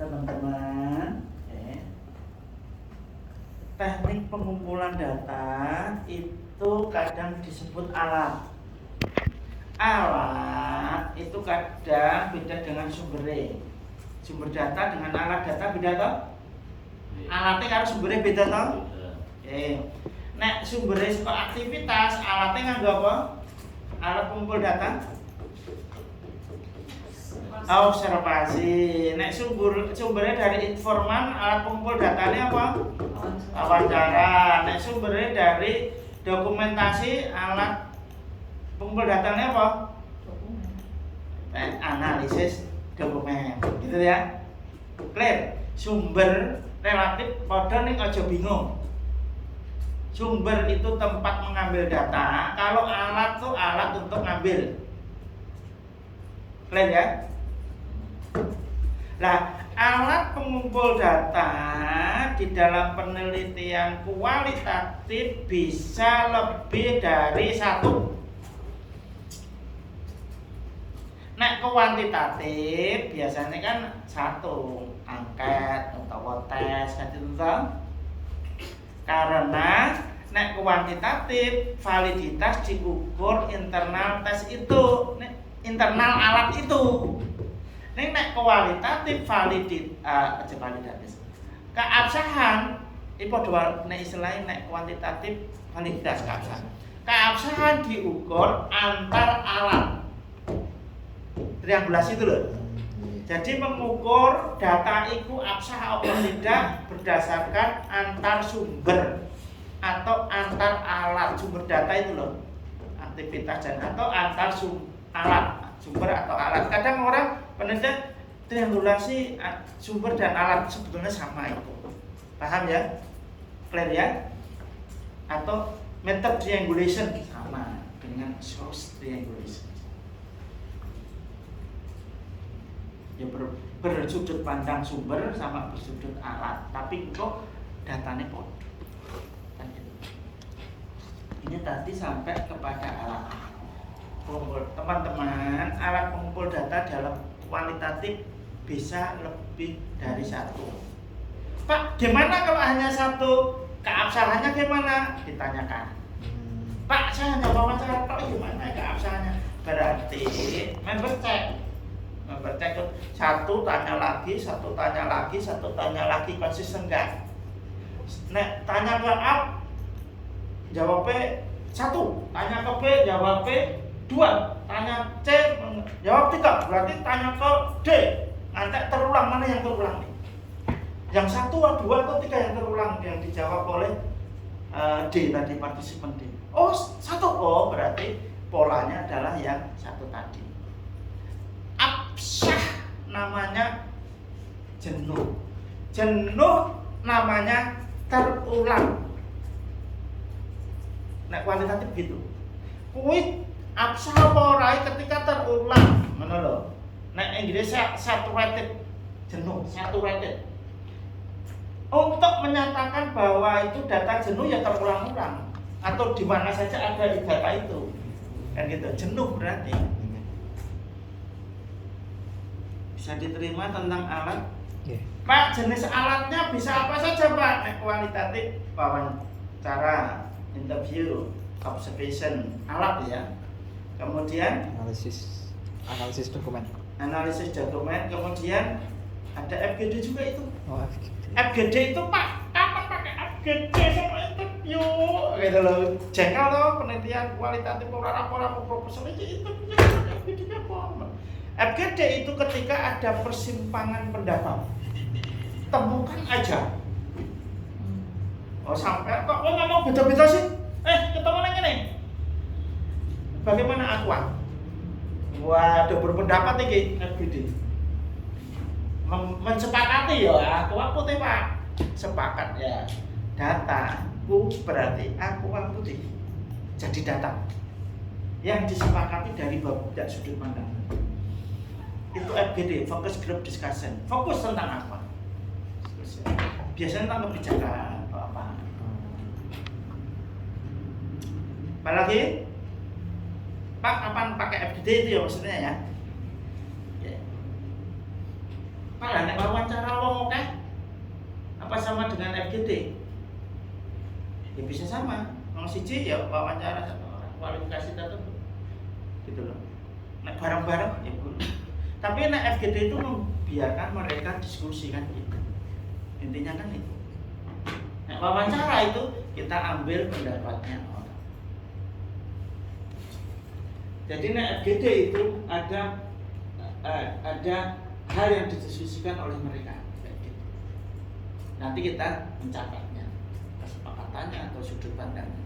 teman-teman. Teknik pengumpulan data itu kadang disebut alat. Alat itu kadang beda dengan sumbernya. Sumber data dengan alat data beda toh? Alatnya kalau sumbernya beda toh? Nek sumbernya suka aktivitas, alatnya nganggo apa? Alat pengumpul data? Observasi. Nek sumbernya dari informan, alat pengumpul datanya apa? Wawancara. Nek sumbernya dari dokumentasi, alat pengumpul datanya apa? Analisis dokumen. Gitu ya. Clear. Sumber relatif padha ning aja bingung. Sumber itu tempat mengambil data, kalau alat tuh alat untuk ngambil. Clear ya? Nah, alat pengumpul data di dalam penelitian kualitatif bisa lebih dari satu. Nek kuantitatif biasanya kan satu, angket atau tes kan itu toh. Karena nek kuantitatif validitas diukur internal tes itu, internal alat itu. Nek kualitatif validitas. Keabsahan itu padha nek istilahnya nek kuantitatif validitas keabsahan. Keabsahan diukur antar alat. Triangulasi itu loh. Jadi mengukur data itu absah atau tidak berdasarkan antar sumber atau antar alat sumber data itu loh. Aktivitas dan atau antar alat sumber atau alat. Kadang orang penelitian triangulasi sumber dan alat sebetulnya sama itu. Paham ya? Clear ya? Atau method triangulation sama dengan source triangulation. Ya bersudut pandang sumber sama bersudut alat, tapi kok datanya podo. Kan gitu. Ini tadi sampai kepada alat. Teman-teman, alat pengumpul data dalam kualitatif bisa lebih dari satu. Pak, gimana kalau hanya satu? Keabsahannya gimana? Ditanyakan. Pak, saya hanya wawancara tok, gimana keabsahannya? Berarti member check. Membaca satu tanya lagi, satu tanya lagi, satu tanya lagi, konsisten enggak? Nek tanya ke A, jawabnya satu, tanya ke B, jawabnya dua, tanya C, jawab tiga, berarti tanya ke D, nanti terulang, mana yang terulang nih? Yang satu, dua, atau tiga yang terulang yang dijawab oleh D tadi, partisipan D. Oh satu, oh berarti polanya adalah yang satu tadi. Absah namanya jenuh. Jenuh namanya terulang. Nah, kualitatif gitu. Kuwi absah apa ora ketika terulang, ngono lho. Nek Inggris saturated, jenuh, saturated. Untuk menyatakan bahwa itu data jenuh ya terulang-ulang atau di mana saja ada di data itu. Kan gitu, jenuh berarti. Bisa diterima tentang alat. Pak, jenis alatnya bisa apa saja Pak? Nek kualitatif wawancara, interview, observation, alat ya. Kemudian analisis dokumen. Analisis dokumen, kemudian ada FGD juga itu. Oh, FGD. FGD itu Pak, kapan pakai FGD sama interview? Gitu loh. Jengkel loh penelitian kualitatif orang proposal itu FGD apa? FGD itu ketika ada persimpangan pendapat, temukan aja. Oh sampai kok ngomong beda-beda sih? Ketemu lagi nih. Bagaimana akuan? Waduh berpendapat nih FGD. Mensepakati ya akuan putih Pak. Sepakat ya. Dataku berarti akuan putih. Jadi data yang disepakati dari banyak sudut pandang. Itu FGD, focus group discussion. Fokus tentang apa? Biasanya tentang kebijakan atau apa. Apalagi Pak, kapan pakai FGD itu ya maksudnya ya? Pak, nek wawancara sama dengan FGD? Ya bisa sama. Nomor siji ya wawancara satu orang, kualifikasi tertentu. Gitu loh. Nah, bareng-bareng ya boleh. Tapi FGD itu membiarkan mereka diskusi kan gitu. Intinya kan itu. Nah, wawancara itu kita ambil pendapatnya orang. Jadi FGD itu ada hal yang didiskusikan oleh mereka. Nanti kita mencatatnya, kesepakatannya atau sudut pandangnya.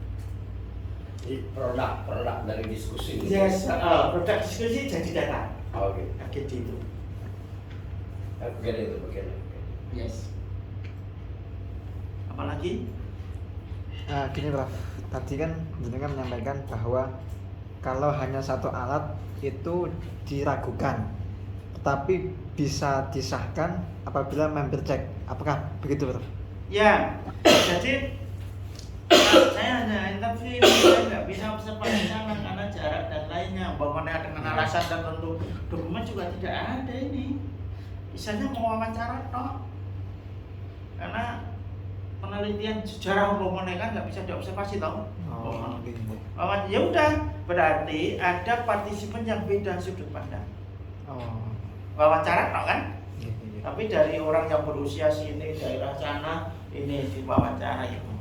Jadi produk dari diskusi. Yes, produk diskusi jadi data. Oke. FGD itu. Bagian itu bagian. Yes. Apalagi? Gini Prof, tadi kan jenengan menyampaikan bahwa kalau hanya satu alat itu diragukan, tetapi bisa disahkan apabila member cek. Apakah begitu Prof? Ya, jadi saya hanya interview, saya nggak bisa observasi sana karena jarak dan lainnya. Umpamanya dengan alasan tertentu, dokumen juga tidak ada ini. Misalnya mau wawancara toh, karena penelitian sejarah umpamanya kan nggak bisa diobservasi toh. Ya udah, berarti ada partisipan yang beda sudut pandang. Wawancara toh kan? Tapi dari orang yang berusia sini, daerah sana, ini diwawancara itu.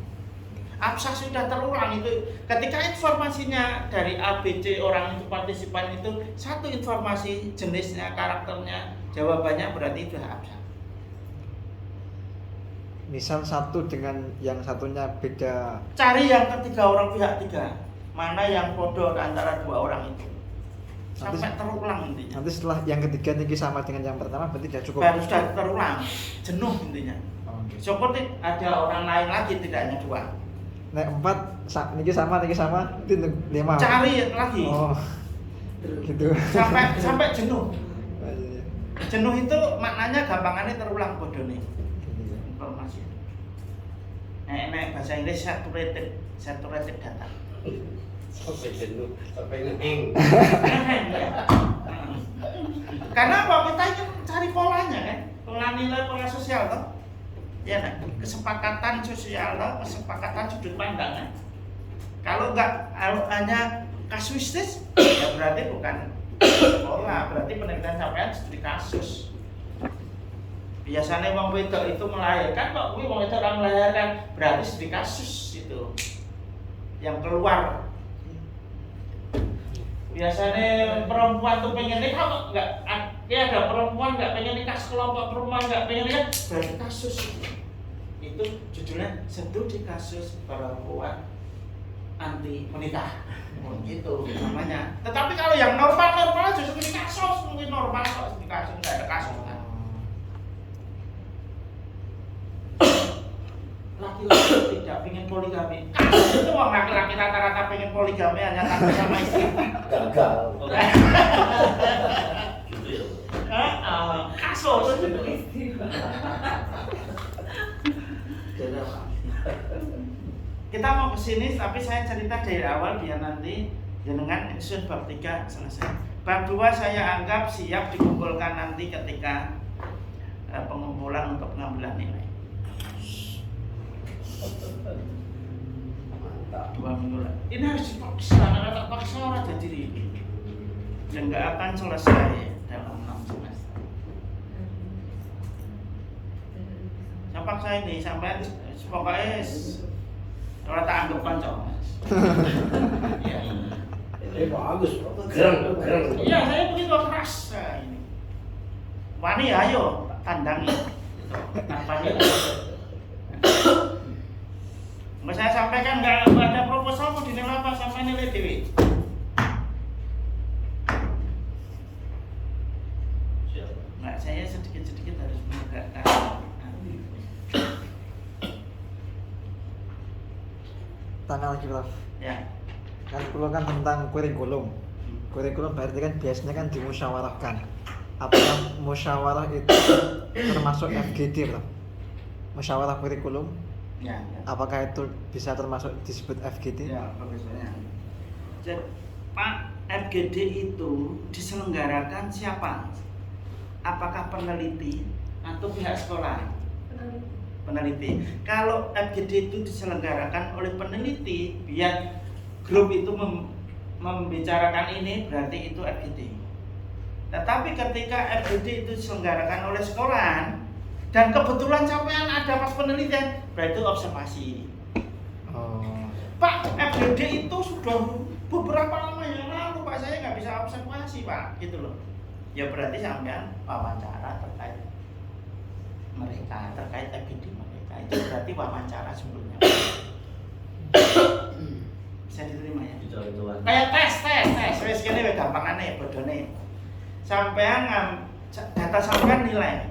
Absah sudah terulang itu. Ketika informasinya dari ABC orang itu partisipan itu satu informasi jenisnya, karakternya, jawabannya berarti itu absah. Misal satu dengan yang satunya beda. Cari yang ketiga orang pihak tiga. Mana yang bodoh antara dua orang itu. Sampai terulang intinya. Nanti setelah yang ketiga ini sama dengan yang pertama berarti sudah cukup. Baru sudah terulang, jenuh intinya. Syukur ada orang lain lagi, tidak hanya dua. Nek 4 niki sama itu 5. Cari lagi. Oh. Gitu. Sampai jenuh. Jenuh itu maknanya gampangannya terulang bodoh nih. Informasi. Nek bahasa Inggris saturated data. Sampai jenuh, sampai ngeheng. Karena apa? Kita ingin cari polanya kan, pola nilai, pola sosial toh. Ya kan? Kesepakatan sosial toh, kesepakatan sudut pandang kan. Kalau hanya kasuistis, ya berarti bukan pola, berarti penelitian sampean studi kasus. Biasanya wong wedok itu melahirkan, kok kuwi wong wedok orang melahirkan, berarti studi kasus itu. Yang keluar. Biasanya perempuan tuh pengen nikah kok nggak, ya ada perempuan nggak pengen nikah, sekelompok perempuan nggak pengen nikah, berarti kasus itu judulnya studi kasus perempuan anti menikah, gitu namanya. Tetapi kalau yang normal justru ini kasus, mungkin normal kok studi kasus, nggak ada kasus kan. Laki-laki tidak pengen poligami. Itu orang laki-laki rata-rata pengen poligami hanya takut sama istri. Gagal. Gitu ya. Kasus. Kita mau kesini, tapi saya cerita dari awal biar nanti jenengan insun bab 3 selesai. Bab 2 saya anggap siap dikumpulkan nanti ketika pengumpulan untuk pengambilan nilai. Mantap. 2 minggu lagi. Ini harus dipaksa, karena tak paksa orang jadi ini. Dan nggak akan selesai dalam 6 semester. Saya paksa ini sampai pokoknya kalau tak anggap pancong. Iya. Bagus, gereng. Iya, saya begitu keras. Nah, ini. Wani ayo tandangi. Itu tampaknya. Saya sampaikan nggak ada proposal mau dinilai apa sampai nilai dewi. Nggak, saya sedikit harus menegakkan. Tanya lagi Prof. Ya. Kan kulo kan tentang kurikulum. Kurikulum berarti kan biasanya kan dimusyawarahkan. Apakah musyawarah itu termasuk FGD Prof? Musyawarah kurikulum? Ya. Apakah itu bisa termasuk disebut FGD? Ya, bagusnya. Jadi, Pak, FGD itu diselenggarakan siapa? Apakah peneliti atau pihak sekolah? peneliti. Kalau FGD itu diselenggarakan oleh peneliti biar grup itu membicarakan ini, berarti itu FGD. Tetapi ketika FGD itu diselenggarakan oleh sekolahan dan kebetulan sampean ada pas penelitian, berarti itu observasi. Oh. Pak, FGD itu sudah beberapa lama yang lalu, Pak, saya nggak bisa observasi, Pak, gitu loh. Ya berarti sampean wawancara terkait mereka, terkait FGD mereka, itu berarti wawancara sebelumnya. Bisa diterima ya? Kayak tes, wes kene wis gampangane bodone. Sampean data sampean nilai,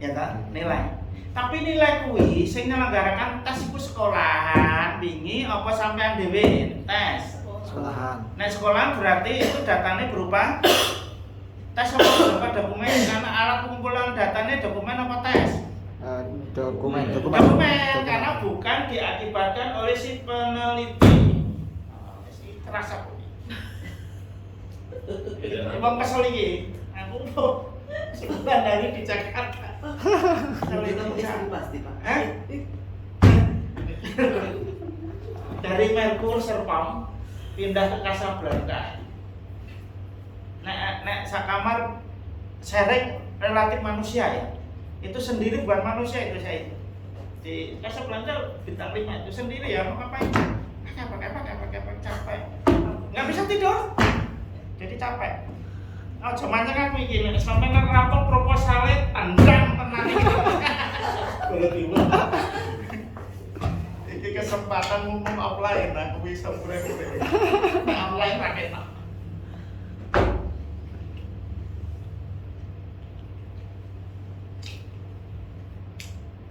ya ta? Nilai. Tapi nilai kuwi sing nyelenggarakan tes iku sekolahan, wingi apa sampean dhewe tes? Sekolahan. Nek sekolahan berarti itu datanya berupa tes apa berupa dokumen, karena alat pengumpulan datanya dokumen apa tes? Dokumen, karena bukan diakibatkan oleh si peneliti. Terasa kok. Emang kesel iki. Aku tuh sebulan dari di Jakarta. Kalau itu pasti Pak. Dari Merkur Serpong pindah ke Casablanca. Nek sakamar sering relatif manusia ya. Itu sendiri bukan manusia itu saya itu. Di Casablanca bintang 5 itu sendiri ya, mau ngapain? Capek. Nggak bisa tidur. Jadi capek. Oh, zamannya kan begini, sampai ngerapok proposalnya tandang tenang. Boleh tiba. Ini kesempatan ngomong offline, aku bisa mulai-mulai. Offline pakai tak.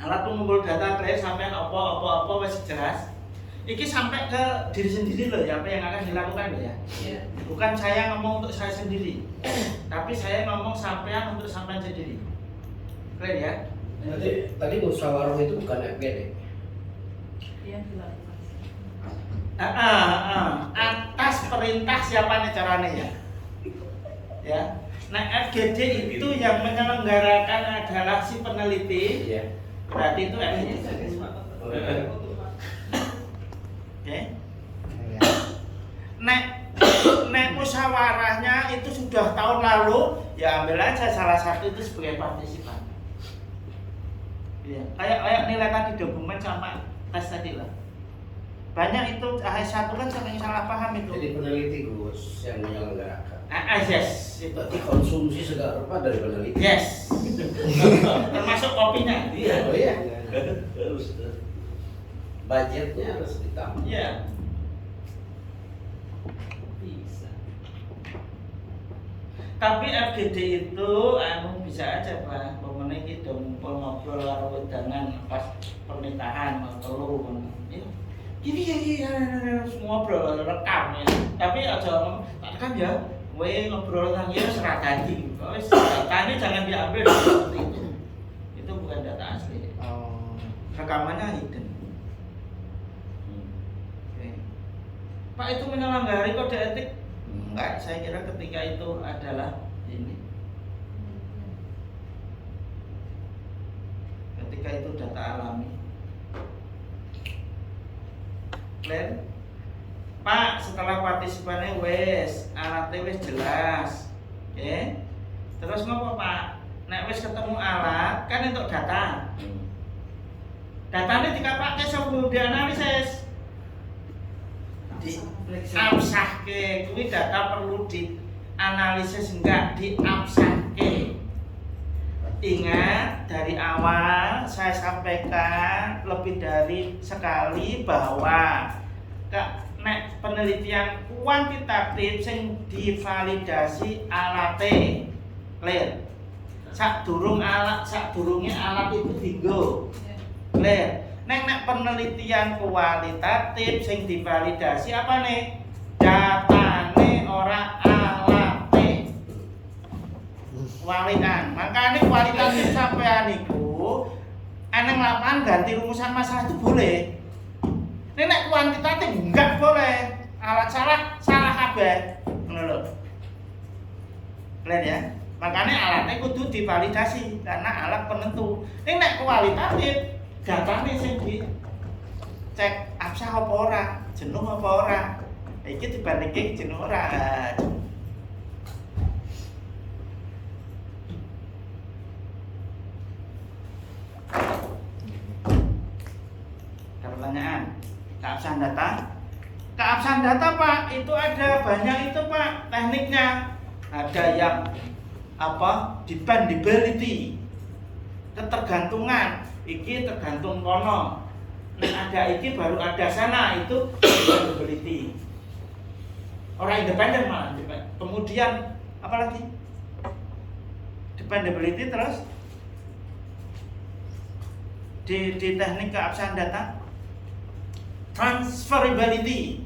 Alat pengumpul data klien sampai apa masih jelas. Iki sampai ke diri sendiri loh ya, apa yang akan dilakukan loh ya. Iya. Bukan saya ngomong untuk saya sendiri, tapi saya ngomong sampean untuk sampean sendiri. Clear ya? Tadi musyawarah itu bukan FGD. Iya, dilakukan. Atas perintah siapa nih caranya ya? Ya. Nah, FGD itu yang menyelenggarakan adalah si peneliti. Iya. Berarti itu FGD. Oke. Nek musyawarahnya itu sudah tahun lalu, ya ambil aja salah satu itu sebagai partisipan. Ya, kayak nilai tadi dokumen sama tes tadi lah. Banyak itu satu kan sering salah paham itu. Jadi peneliti Gus yang menyelenggarakan. Yes, itu. Berarti konsumsi segala rupa dari peneliti. Yes. Termasuk kopinya. Iya, oh iya. Harus. Budgetnya harus ditambah. Iya. Bisa. Tapi FGD itu bisa aja Pak, mengenai kita ngobrol karo wedangan pas pernikahan telu ini semua ngobrol rekam ya. Tapi aja kan ya, ngobrol tentang ya serah dadi. Wis datanya jangan diambil seperti itu. Itu bukan data asli. Oh. Rekamannya hidden. Oke. Pak itu menyelenggari kode etik? Enggak, saya kira ketika itu adalah ini. Ketika itu data alami. Clear? Pak, setelah partisipannya wes, alatnya wes jelas. Oke? Terus ngopo Pak? Nek wes ketemu alat, kan untuk data. Datanya dikapakai sebelum dianalisis. Diabsahke, kuwi data perlu dianalisis enggak diabsahke. Ingat dari awal saya sampaikan lebih dari sekali bahwa nek penelitian kuantitatif sing divalidasi alate clear. Sadurunge alat itu dienggo. Clear. Nek penelitian kualitatif sing divalidasi apa nih? Datane ora alate. Walikan. Makanya kualitatif sampean niku eneng lapangan ganti rumusan masalah itu boleh. Nek kuantitatif enggak boleh. Alat salah kabeh. Ngono lho. Clear ya? Makanya alatnya kudu divalidasi karena alat penentu. Nek kualitatif datane sing dicek absah apa ora, jenuh apa ora. Iki dibandingke jenuh ora. Ada pertanyaan? Keabsahan data? Keabsahan data Pak, itu ada banyak itu Pak tekniknya. Ada yang apa? Dependability, ketergantungan. Iki tergantung kono. Nah, ada iki baru ada sana, itu dependability. Orang independen malah. Kemudian apa lagi? Dependability terus di teknik keabsahan data transferability,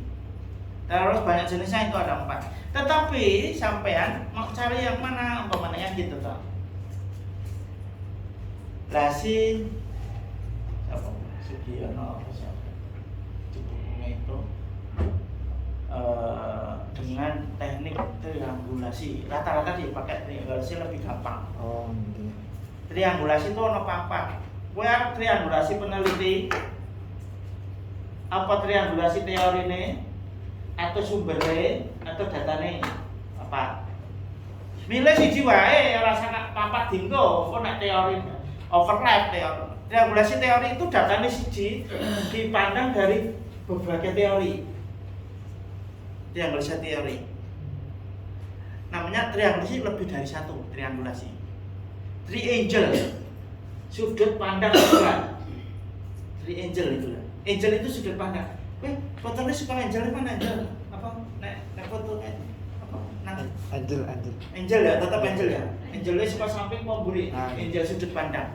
terus banyak jenisnya itu ada 4. Tetapi sampean mau cari yang mana umpamanya gitu toh. Lasi apa Sugiono apa siapa di bukunya itu dengan teknik triangulasi, rata-rata dipakai triangulasi lebih gampang. Oh, iya. Triangulasi itu ono papat. Kowe arep triangulasi peneliti apa triangulasi teori ini atau sumbernya atau datanya apa? Milih siji wae ora sak papat dinggo, engko nek teori overlap teori. Triangulasi teori itu datanya siji dipandang dari berbagai teori. Triangulasi teori. Namanya triangulasi lebih dari satu triangulasi. Triangle. Sudut pandang juga. Triangle itu lah. Angel itu sudut pandang. Fotonya suka angel mana angel? Apa? Nek fotonya apa? Angel. Angel ya, tetap angel ya. Angelnya suka samping pemburi. Angel sudut pandang.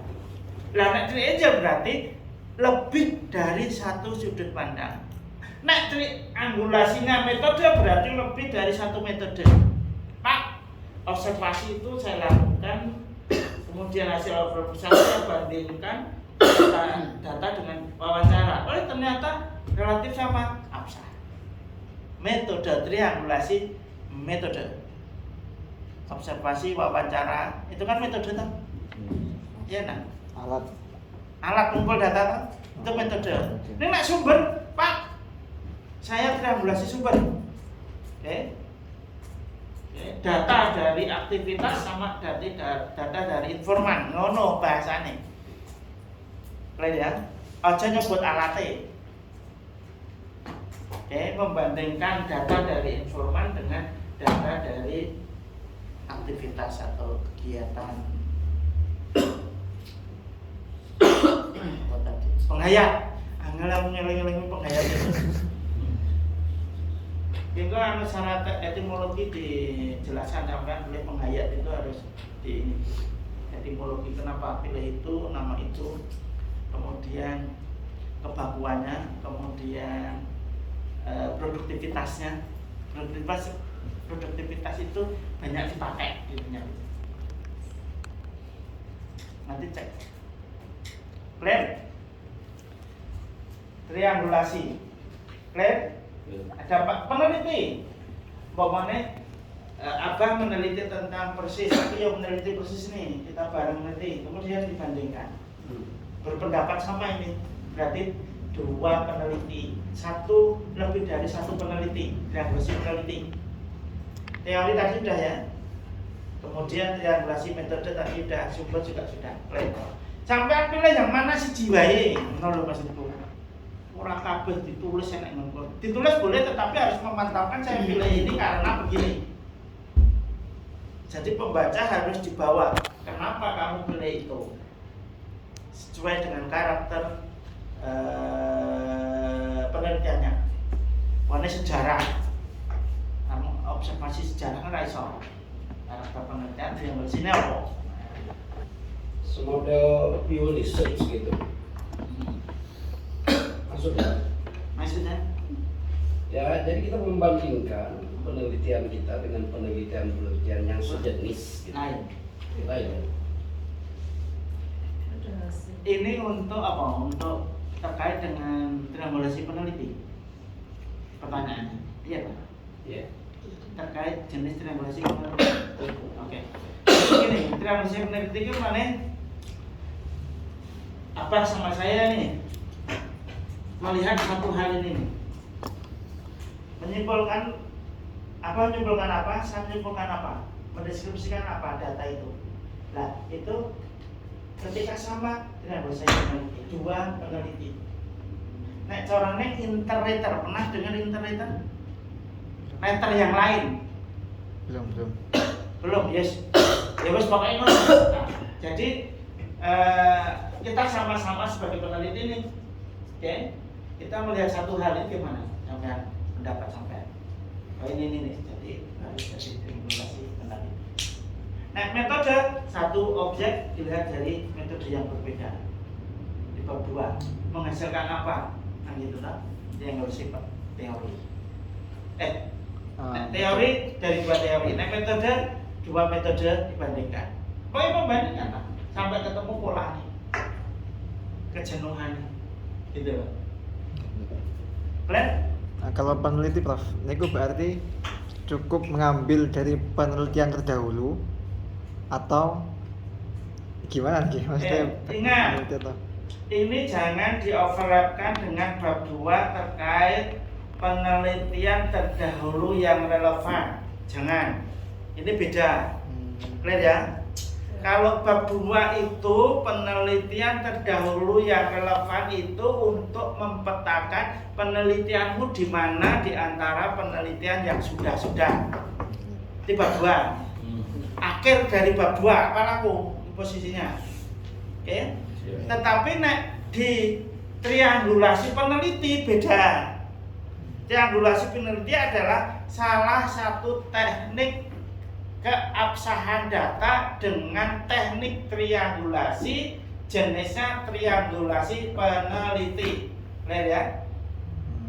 Lah nek triangle berarti lebih dari satu sudut pandang. Nek triangulasinya metode berarti lebih dari satu metode. Pak, observasi itu saya lakukan, kemudian hasil observasi saya bandingkan data dengan wawancara. Ternyata relatif sama absah. Metode triangulasi, metode observasi, wawancara, itu kan metode toh? Iya nah. Alat kumpul data toh? Itu metode. Ini nak sumber, Pak. Saya triangulasi sumber. Oke. Data dari aktivitas sama data dari informan, ngono bahasane. Ya, aja nyebut alatnya. Oke, membandingkan data dari informan dengan data dari aktivitas atau kegiatan penghayat. Angel ngeling-eling penghayat itu. Hingga anu syarat etimologi dijelaskan sampai oleh penghayat itu harus di etimologi kenapa pilih itu nama itu, kemudian kebakuannya, kemudian produktivitasnya. Produktivitas itu banyak dipakai di dunia. Nanti cek. Clear? Triangulasi. Clear? Ada peneliti. Pokoknya abang meneliti tentang persis, aku yang meneliti persis nih, kita bareng meneliti, kemudian dibandingkan. Berpendapat sama ini, berarti dua peneliti, satu lebih dari satu peneliti, triangulasi peneliti. Teori tadi sudah ya, kemudian triangulasi metode tadi sudah, sumber juga sudah. Sampai pilih yang mana si jiwae, menurut maksudku. Orang kabeh ditulis enak ngongkon. Ditulis boleh, tetapi harus memantapkan saya pilih ini karena begini. Jadi pembaca harus dibawa. Kenapa kamu pilih itu? Sesuai dengan karakter penelitiannya. Warna sejarah, kamu observasi sejarah kan iso. Karakter penelitian yang bersini apa? Semodel Pew Research gitu. Maksudnya? Ya, jadi kita membandingkan penelitian kita dengan penelitian yang sejenis gitu. Lain. Lain. Ini untuk apa? Untuk terkait dengan triangulasi peneliti. Pertanyaannya, iya Pak? Iya. Terkait jenis triangulasi peneliti. Oke. Begini, triangulasi peneliti itu mana? Abah sama saya nih melihat satu hal ini nih. Menyimpulkan apa? Saya menyimpulkan apa? Mendeskripsikan apa data itu. Nah, itu ketika sama dengan bahasa peneliti, dua peneliti. Nek corane interpreter, pernah dengar interpreter? Letter yang lain. Belum, yes. Ya wes pokoknya ngono. Nah, jadi kita sama-sama sebagai peneliti nih. Oke. Kita melihat satu hal ini gimana? Sampai pendapat sampai. Oh ini nih. Jadi harus jadi simulasi peneliti. Nah, metode satu objek dilihat dari metode yang berbeda. Di bab 2 menghasilkan apa? Nah gitu lah. Yang harus sifat teori. Teori dari dua teori. Nah, dua metode dibandingkan. Pokoknya membandingkan lah. Sampai ketemu polanya. Kejenuhan. Gitu loh. Clear? Nah, kalau peneliti Prof, itu berarti cukup mengambil dari penelitian terdahulu atau gimana nih? Maksudnya ingat, ini jangan dioverlapkan dengan bab 2 terkait penelitian terdahulu yang relevan. Jangan. Ini beda. Clear ya? Kalau bab 2 itu penelitian terdahulu yang relevan itu untuk mempetakan penelitianmu di mana di antara penelitian yang sudah-sudah. Di bab 2. Akhir dari bab 2 apa laku posisinya. Oke? Tetapi nek di triangulasi peneliti beda. Triangulasi peneliti adalah salah satu teknik keabsahan data dengan teknik triangulasi, jenisnya triangulasi peneliti. Clear ya?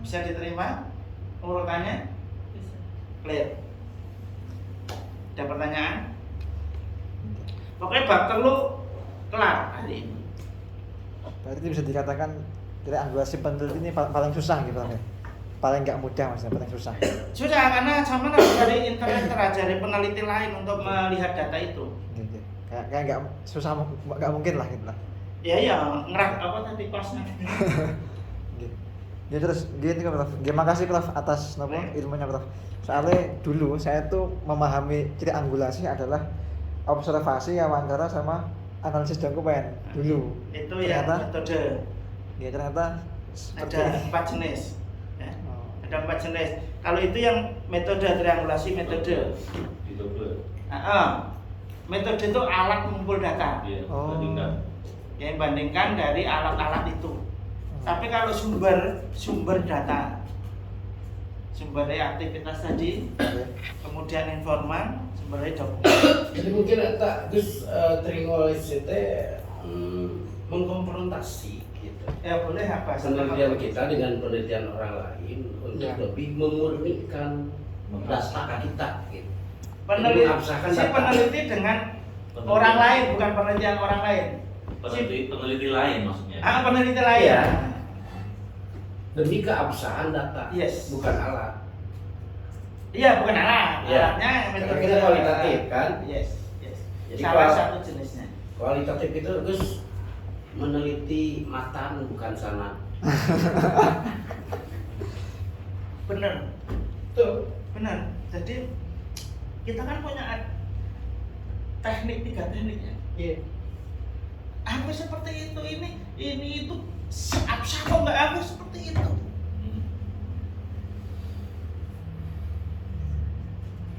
Bisa diterima urutannya? Bisa. Clear. Ada pertanyaan? Pokoknya bab telu kelar hari ini. Berarti bisa dikatakan triangulasi peneliti ini paling susah gitu ya? Paling nggak mudah maksudnya, paling susah. Sudah, karena sama dari internet terajari peneliti lain untuk melihat data itu. Gitu. Kayak nggak susah, nggak mungkin lah gitu lah. Ya, ngerak apa tadi kelasnya. Gitu. Ya terus gini Prof. Terima kasih Prof atas ilmunya Prof. Soalnya dulu saya tuh memahami triangulasi adalah observasi, wawancara sama analisis dokumen dulu. Itu ternyata, ya metode. Ya ternyata Ada 4 jenis. Ya. Ada 4 jenis. Kalau itu yang metode triangulasi metode. Metode itu alat mengumpul data. Yang bandingkan dari alat-alat itu. Tapi kalau sumber data, sumbernya aktivitas tadi, kemudian informan, sumbernya dokumen. Jadi mungkin tak Gus triangulasi itu mengkonfrontasi gitu. Ya boleh apa? Penelitian kita dengan penelitian orang lain untuk lebih memurnikan data kita gitu. Peneliti dengan orang lain, bukan penelitian orang lain. Peneliti lain maksudnya. Peneliti lain. Iya. Demi keabsahan data, Yes. bukan alat. Iya, bukan alat. Iya. Alatnya Karena kita kualitatif kan. Yes. Jadi Salah satu jenisnya. Kualitatif itu Gus meneliti matan bukan sanad. Bener. Tuh. Bener. Jadi kita kan punya teknik, 3 tekniknya. Iya. Hampir seperti itu, ini itu absah kok nggak hampir seperti itu.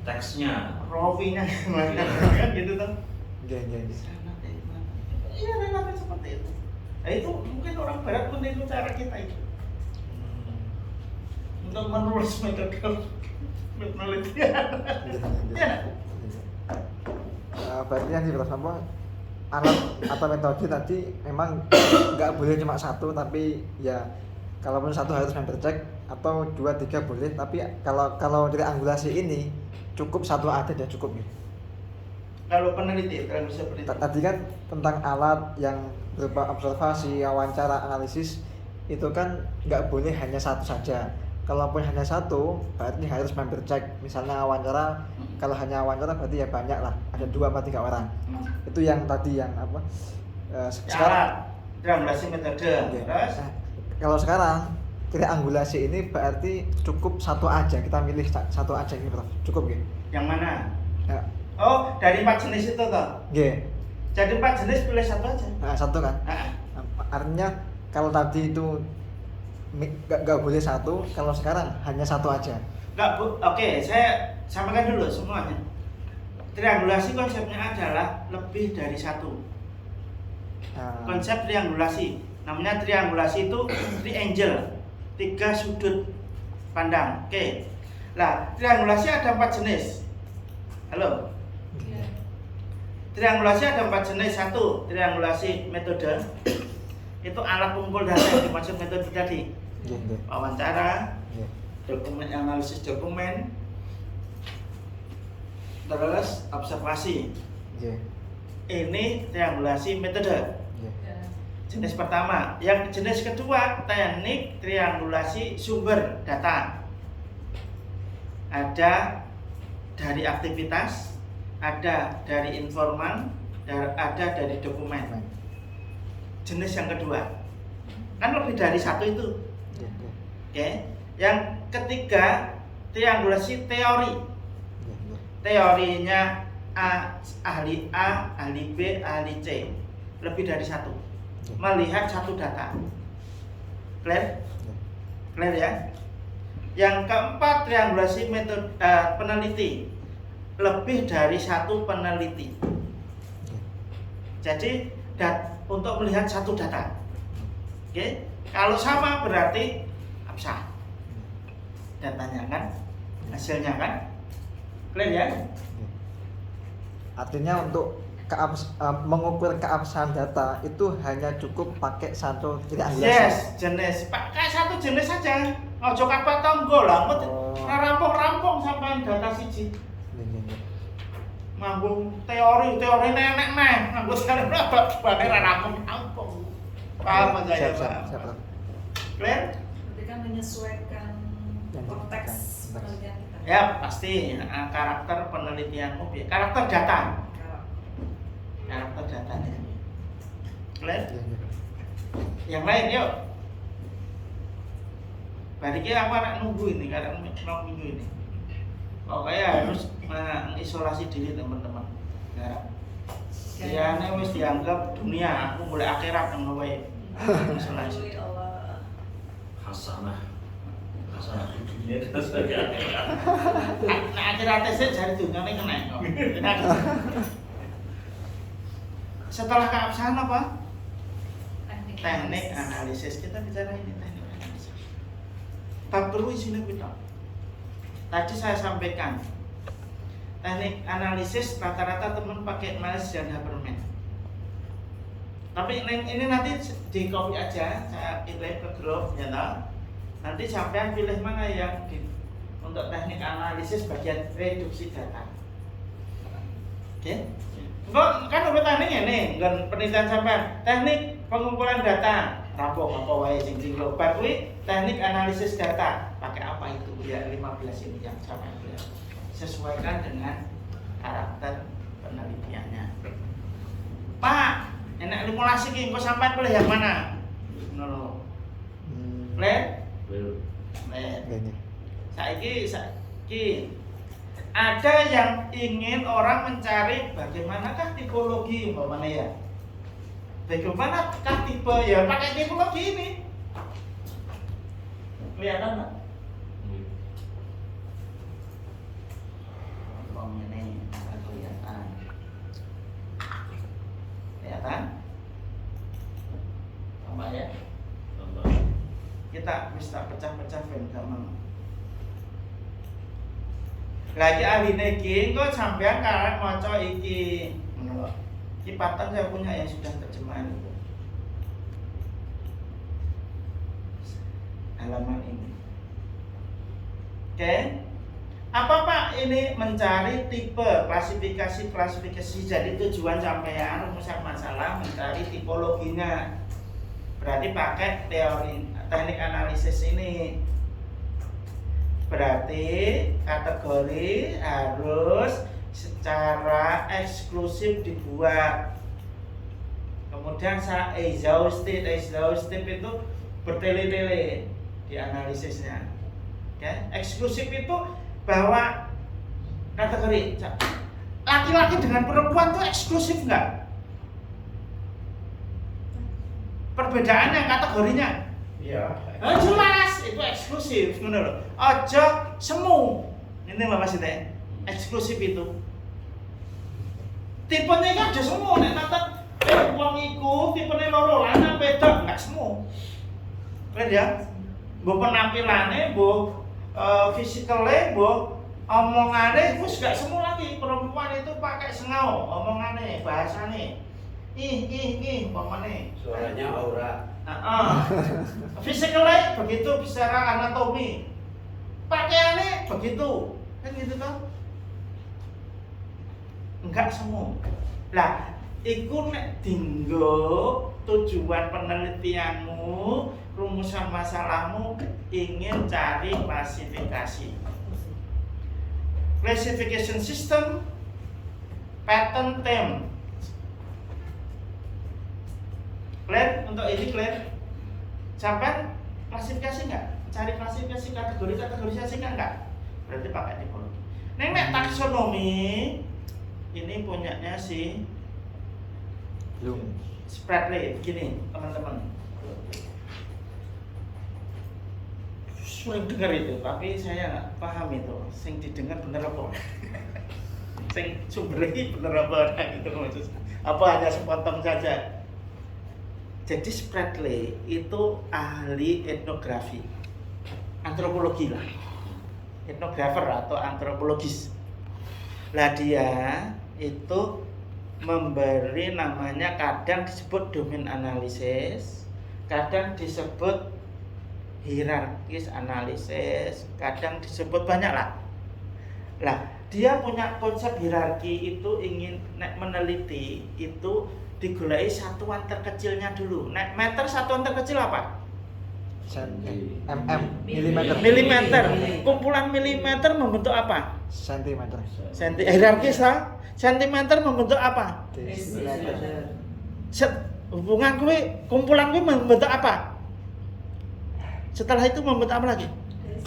Teksnya, Rovinya gimana kan gitu tuh. Iya. Iya, relatif seperti itu. Nah itu mungkin orang barat pun itu cara kita itu untuk menulis metode penelitian. Ya. Berarti yang dibilang apa alat atau metode tadi memang nggak boleh cuma satu, tapi ya kalaupun satu harus member check atau 2, 3 boleh, tapi kalau triangulasi ini cukup satu ada dan cukup ya. Kalau peneliti kalau seperti itu. Tadi kan tentang alat yang berupa observasi, wawancara, analisis itu kan nggak boleh hanya satu saja. Kalaupun hanya satu, berarti harus member check. Misalnya wawancara, kalau hanya wawancara berarti ya banyak lah, ada 2 atau 3 orang. Itu yang tadi yang apa? Sekarang triangulasi metode. Oke. Terus Nah, kalau sekarang triangulasi ini berarti cukup satu aja, kita milih satu aja gitu Prof. Cukup gitu. yang mana? Ya. Oh, dari 4 jenis itu toh. Oke. Jadi 4 jenis pilih satu aja. Nah, satu kan. Nah, Nah, artinya kalau tadi itu nggak boleh satu, kalau sekarang hanya satu aja. enggak Bu. Oke, saya sampaikan dulu semuanya. Triangulasi konsepnya adalah lebih dari satu. Nah, Konsep triangulasi namanya triangulasi itu triangle, 3 sudut pandang. Oke. Nah, triangulasi ada 4 jenis. Halo. Iya. Triangulasi ada 4 jenis. Satu, triangulasi metode. Itu alat pengumpul data yang dimaksud metode tadi. Oke, oke. Wawancara, Oke. dokumen analisis dokumen, terus observasi. Oke. Ini triangulasi metode. Oke. Ya. Jenis pertama. Yang jenis kedua, teknik triangulasi sumber data. Ada dari aktivitas, ada dari informan, dan ada dari dokumen. Jenis yang kedua, kan lebih dari satu itu. Oke, oke. Oke. Yang ketiga, triangulasi teori. Oke, oke. Teorinya ahli A, ahli B, ahli C. Lebih dari satu. Oke. Melihat satu data. Clear? Oke. Clear ya? Yang keempat, triangulasi metode peneliti. Lebih dari satu peneliti. Oke. Jadi untuk melihat satu data. Oke? Kalau sama berarti absah. Datanya kan? Hasilnya kan? Clear ya? Oke. Artinya untuk mengukur keabsahan data itu hanya cukup pakai satu triangulasi. Yes, jenis. Pakai satu jenis saja. Ojo kapak tonggo lah. Oh. Rampung-rampung sampai data siji. Oke, oke, oke. Ngambung teori nenek neh. Ngambung teori berapa? Bagai rampung-rampung. Paham aja ya, Siap, Pak? siap, Prof. Clear? Berarti kan menyesuaikan Yang konteks konteks. penelitian kita. Ya, pasti. Karakter penelitianmu, karakter data. Kalau Karakter datanya. Clear? Oke, oke. Yang lain yuk. Bariki aku anak nunggu ini karena mau minggu ini. Pokoknya harus mengisolasi diri teman-teman. Ya. Ya, ini wis dianggap dunia. Aku mulai akhirat yang wae. Isolasi. Alhamdulillah Allah. Hasanah di dunia dan sebagainya. Nah, akhiratnya sih jari dunia ini kena. Setelah keabsahan apa? Teknik analisis. Kita bicara ini teknik analisis. Tak perlu isinya kita. Tadi saya sampaikan teknik analisis rata-rata teman pakai Miles dan Habermas. Tapi ini nanti di copy aja, saya kirim ke grup ya toh. Nanti sampean pilih mana yang untuk teknik analisis bagian reduksi data. Oke? Enggak, kan udah teknik ini, enggak penelitian sampean. Teknik pengumpulan data, rampung apa wae sing global kuwi teknik analisis data. Pakai apa itu? Ya 15 ini yang sama ya. Sesuaikan dengan karakter penelitiannya. Pak, enak 15 iki engko sampean pilih yang mana? Ngono lho. Clear? Well, Clear. Oke, oke. Saiki ada yang ingin orang mencari bagaimanakah tipologi umpamanya ya. Bagaimanakah tipe ya pakai tipologi ini. Kelihatan enggak? Ini kelihatan. Kelihatan? Tambah ya. tambah. Kita bisa pecah-pecah ben gampang. Lagi ahli iki kok sampean karek maca iki. Ngono lho. Iki paten saya punya yang sudah terjemahan itu. Halaman ini. Oke. Apa Pak ini mencari tipe klasifikasi. Jadi tujuan sampean rumus masalah mencari tipologinya. Berarti pakai teori teknik analisis ini. Berarti kategori harus secara eksklusif dibuat. Kemudian exhaustive itu bertele-tele di analisisnya. Oke, eksklusif itu bahwa kategori laki-laki dengan perempuan itu eksklusif enggak? Perbedaannya kategorinya. Iya. Jelas itu eksklusif, ngono lho. Aja semu. Ini lho maksudnya. Eksklusif itu. Tipenya kan aja semu nek nonton wong iku tipene loro lanang wedok enggak semu. Keren ya? Mbok penampilane, mbok fisikale, mbok omongane wis gak semu lagi. Perempuan itu pakai sengau omongane, bahasane. Ih, pamane. Suaranya aura. Physically begitu bicara anatomi. Pakaiannya begitu. Kan gitu kan? Enggak semua. Lah, iku nek dinggo tujuan penelitianmu, rumusan masalahmu ingin cari klasifikasi. Classification system, pattern theme. Clear? Untuk ini clear? Sampai klasifikasi enggak? Cari klasifikasi kategorisasi enggak? Berarti pakai tipologi. Nek taksonomi ini punyanya si Bloom. Spradley. Begini teman-teman. Sering dengar itu, tapi saya nggak paham itu. Sing didengar bener apa? Sing sumbernya bener apa? Gitu maksudnya. Apa hanya sepotong saja? Jadi Spradley itu ahli etnografi, antropologi lah, etnografer atau antropologis. Lah dia itu memberi namanya kadang disebut domain analisis, kadang disebut hierarkis analisis, kadang disebut banyak lah. Lah dia punya konsep hierarki itu ingin meneliti itu digulai satuan terkecilnya dulu. Nek meter satuan terkecil apa? Milimeter. Milimeter. Kumpulan milimeter membentuk apa? Sentimeter. Hierarkis lah. Sentimeter membentuk apa? Desimeter. Hubungan kuwi, kumpulan kuwi membentuk apa? Setelah itu membentuk apa lagi?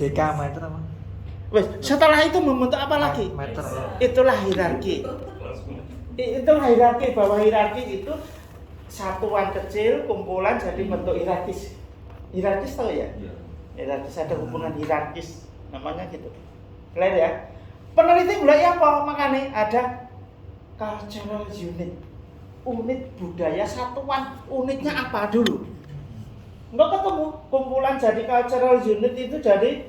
Dekameter apa? Wes, setelah itu membentuk apa lagi? Meter. Itulah hierarki. Itulah hierarki, bahwa hierarki itu satuan kecil kumpulan jadi bentuk hierarkis. Hierarkis tahu ya? Hierarkis ada hubungan hierarkis namanya gitu. Clear ya? Peneliti mulai apa? Makanya ada cultural unit. Unit budaya satuan, unitnya apa dulu? Enggak ketemu. Kumpulan jadi cultural unit itu jadi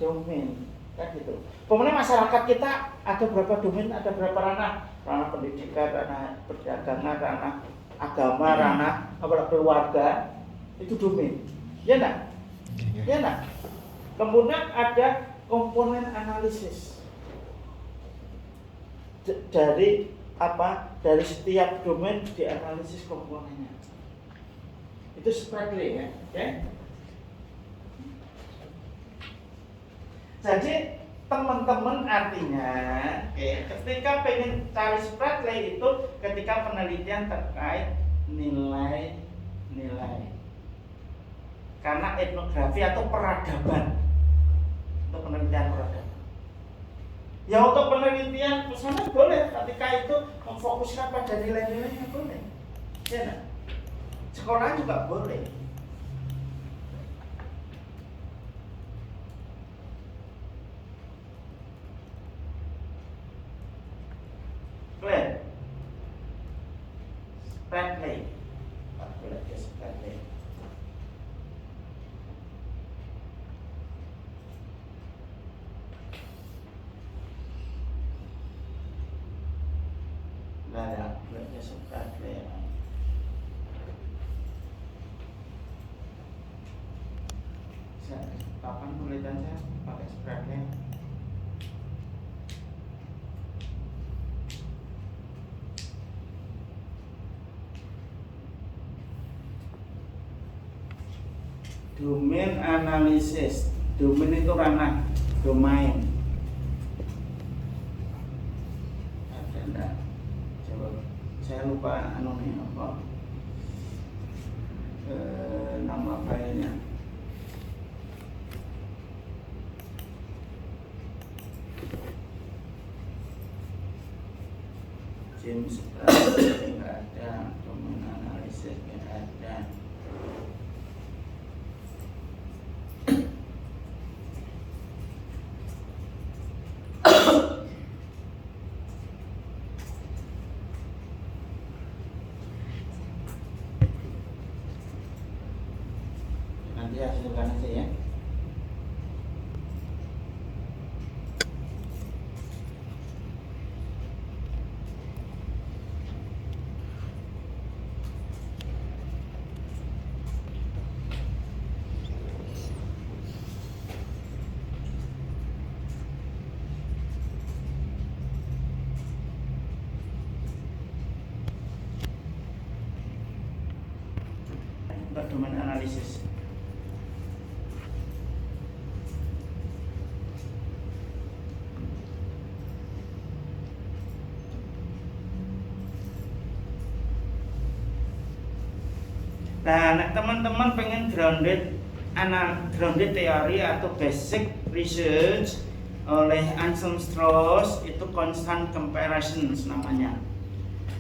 domain. Kan gitu. Kemudian masyarakat kita ada berapa domain, ada berapa ranah? Ranah pendidikan, ranah perdagangan, ranah agama, ranah keluarga, itu domain. Ya enggak? Ya enggak? Kemudian ada komponen analisis. Dari apa? Dari setiap domain dianalisis komponennya. Itu Spradley ya, oke? Jadi teman-teman artinya, ketika pengen cari Spradley itu ketika penelitian terkait nilai-nilai, karena etnografi atau peradaban, untuk penelitian peradaban. Ya untuk penelitian pesantren boleh, ketika itu memfokuskan pada nilai-nilainya boleh, ya nah? Sekolah juga boleh. Clear? Spradley. Boleh ke Spradley. Nah ya, boleh ke Spradley. Kapan penelitiannya pakai Spradley? Domain analisis. Domain itu ranah, domain. Ada enggak? Coba saya lupa coba anu nih apa nama filenya. James nggak ada, domain analisis nggak ada. Nanti hasilkan aja ya. Untuk domain analisis. Nah, nek teman-teman pengen grounded teori atau basic research oleh Anselm Strauss, itu constant comparisons namanya.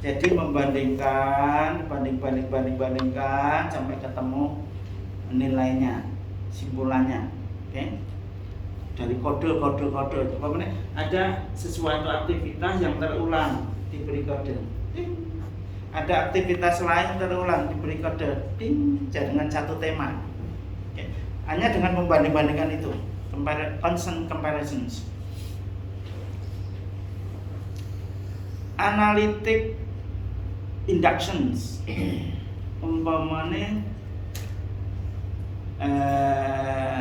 Jadi membandingkan sampai ketemu nilainya, simpulannya. Oke. Dari kode. Pokoknya ada sesuatu aktivitas yang terulang diberi kode. Ada aktivitas lain terulang diberi kode dengan satu tema. Oke. Hanya dengan membanding-bandingkan itu, constant comparisons. Analytic inductions, umpamanya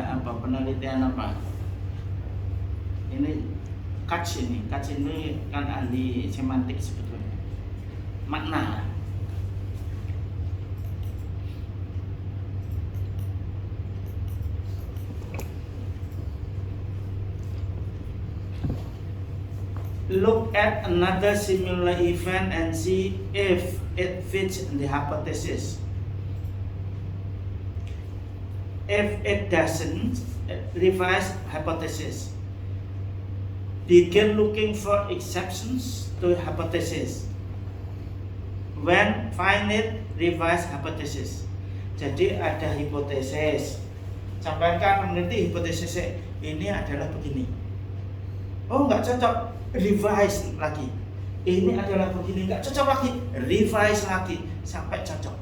apa penelitian apa? Ini Katz ini kan ahli semantik sebetulnya. Makna. Look at another similar event and see if it fits the hypothesis. If it doesn't, revise hypothesis. Begin looking for exceptions to hypothesis. When find it, revise hypothesis. Jadi ada hipotesis. Sampai kan meneliti hipotesis ini adalah begini. Oh, nggak cocok, revise lagi. Ini adalah begini, nggak cocok lagi, revise lagi sampai cocok.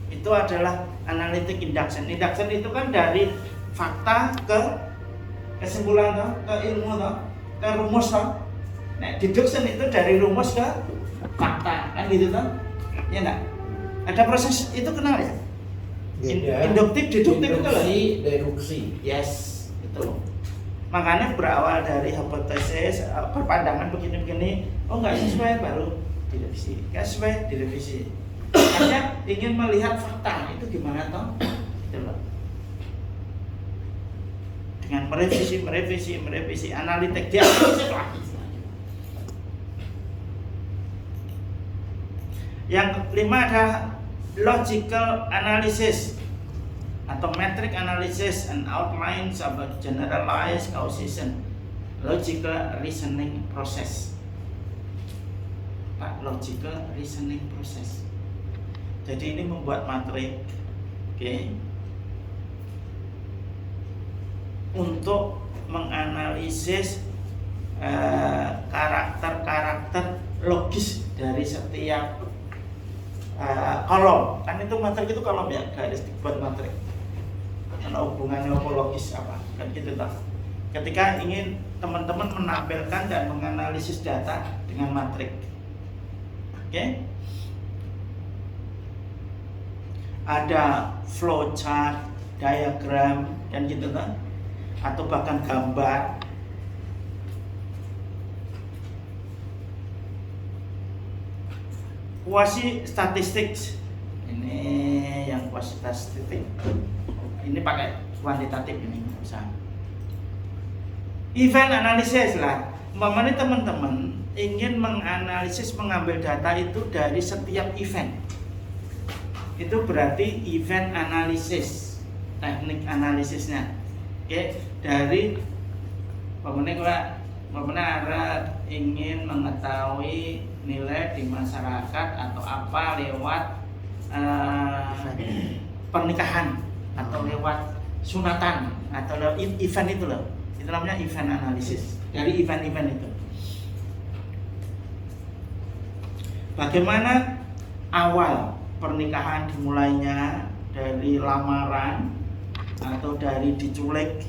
Itu adalah analytic induction. Induction itu kan dari fakta ke kesimpulan, ke ilmu, ke rumus. Nah, deduction itu dari rumus ke fakta, kan gitu kan? Ya enggak? Ada proses itu kenal ya? Induktif, deduktif itu loh. Deduksi. Yes, itu. Makanya berawal dari hipotesis, perpandangan begini-begini, oh nggak sesuai baru direvisi, nggak sesuai direvisi. Hanya ingin melihat fakta itu gimana toh? Gitu loh. Dengan merevisi, analitik, dianalisis lagi. Yang kelima ada logical analysis atau metric analysis and outlines about generalized causation, logical reasoning process. Logical reasoning process. Jadi ini membuat matrik, untuk menganalisis karakter-karakter logis dari setiap kolom. Kan itu matrik itu kolom ya, garis dibuat matrik. Karena hubungannya logis apa, kan gitu toh. Ketika ingin teman-teman menampilkan dan menganalisis data dengan matrik. Oke? Ada flowchart, diagram, dan gitu kan, atau bahkan gambar. Quasi statistics, ini yang quasi statistik, ini pakai kuantitatif ini bisa. Event analysis lah, umpamanya teman-teman ingin menganalisis, mengambil data itu dari setiap event. Itu berarti event analisis, teknik analisisnya. Oke, dari pemenang ingin mengetahui nilai di masyarakat atau apa lewat pernikahan atau lewat sunatan atau lewat event itu loh. Itu namanya event analisis. Dari event-event itu. Bagaimana awal pernikahan dimulainya, dari lamaran atau dari diculik,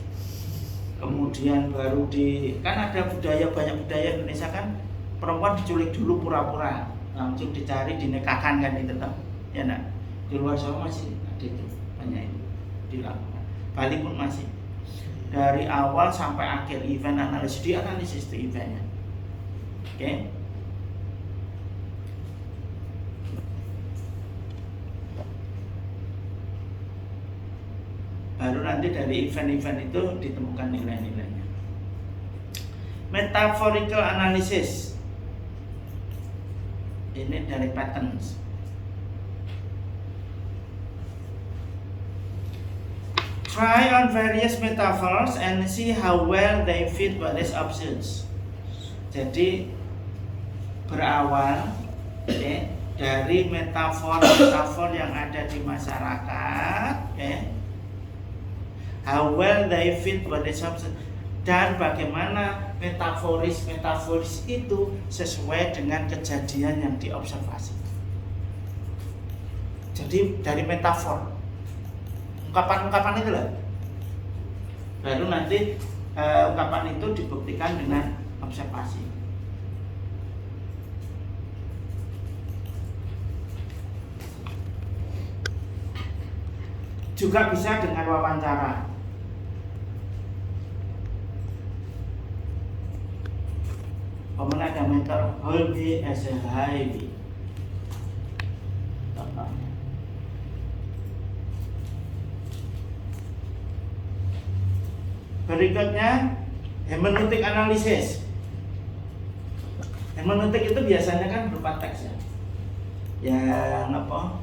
kemudian baru kan ada budaya, banyak budaya Indonesia kan perempuan diculik dulu pura-pura, langsung dicari, dinikahkan kan itu toh. Ya nak, di luar sana masih ada itu, banyak itu dilakukan. Bali pun masih. Dari awal sampai akhir event analisis, dianalisis itu eventnya. Oke. Baru nanti dari event-event itu ditemukan nilai-nilainya. Metaphorical analysis. Ini dari patterns. Try on various metaphors and see how well they fit various options. Jadi berawal dari metafor yang ada di masyarakat, how well they fit various options, dan bagaimana metaforis itu sesuai dengan kejadian yang diobservasi. Jadi dari metafor, ungkapan-ungkapan itu lah, baru nanti ungkapan itu dibuktikan dengan observasi. Juga bisa dengan wawancara. Pemenang ada mentor hold me as a highway. Berikutnya hermeneutik analisis. Hermeneutik itu biasanya kan berupa teks ya. Yang apa?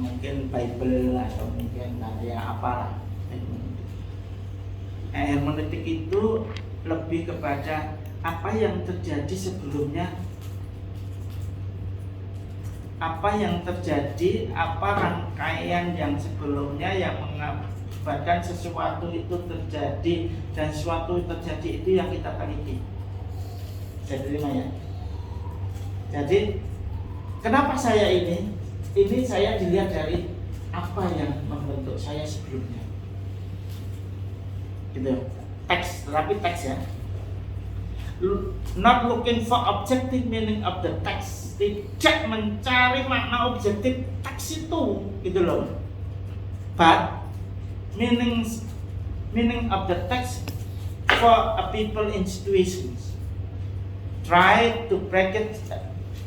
Mungkin Bible atau mungkin karya apalah. Hermeneutik itu lebih kepada apa yang terjadi sebelumnya, apa yang terjadi, apa rangkaian yang sebelumnya yang mengakibatkan sesuatu itu terjadi, dan sesuatu terjadi itu yang kita teliti. Saya terima ya. Jadi kenapa saya ini saya dilihat dari apa yang membentuk saya sebelumnya, gitu. Teks, tetapi teks ya. Not looking for objective meaning of the text, tidak mencari makna objektif teks itu, gitu loh. But meaning of the text for a people in situations. Try to break it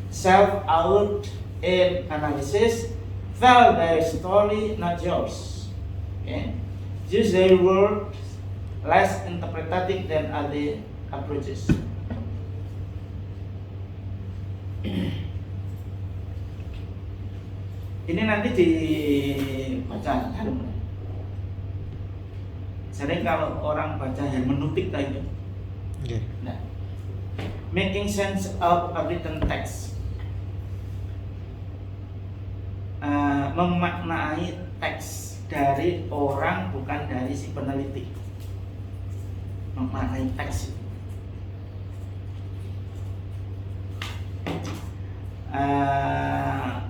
self out in analysis. Tell their story, not yours. Okay? Use their words less interpretative than other approaches. Ini nanti dibaca kan. Sering kalau orang baca hermeneutik tadi. Okay. Nah, making sense of a written text. Memaknai teks dari orang, bukan dari si peneliti. Memaknai teks.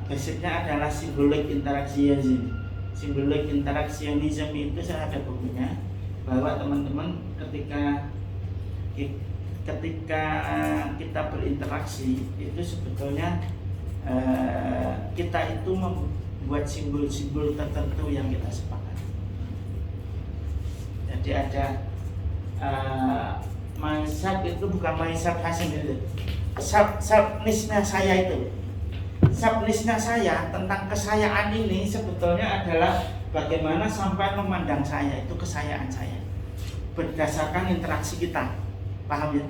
Basicnya adalah symbolic interactionism. Symbolic interactionism itu saya ada bukunya, bahwa teman-teman ketika kita berinteraksi itu sebetulnya kita itu membuat simbol-simbol tertentu yang kita sepakati. Jadi ada mindset itu bukan mindset Hasan itu. Subnisnya saya itu, subnisnya saya tentang kesayaan ini sebetulnya adalah bagaimana sampai memandang saya itu kesayaan saya berdasarkan interaksi kita, paham ya?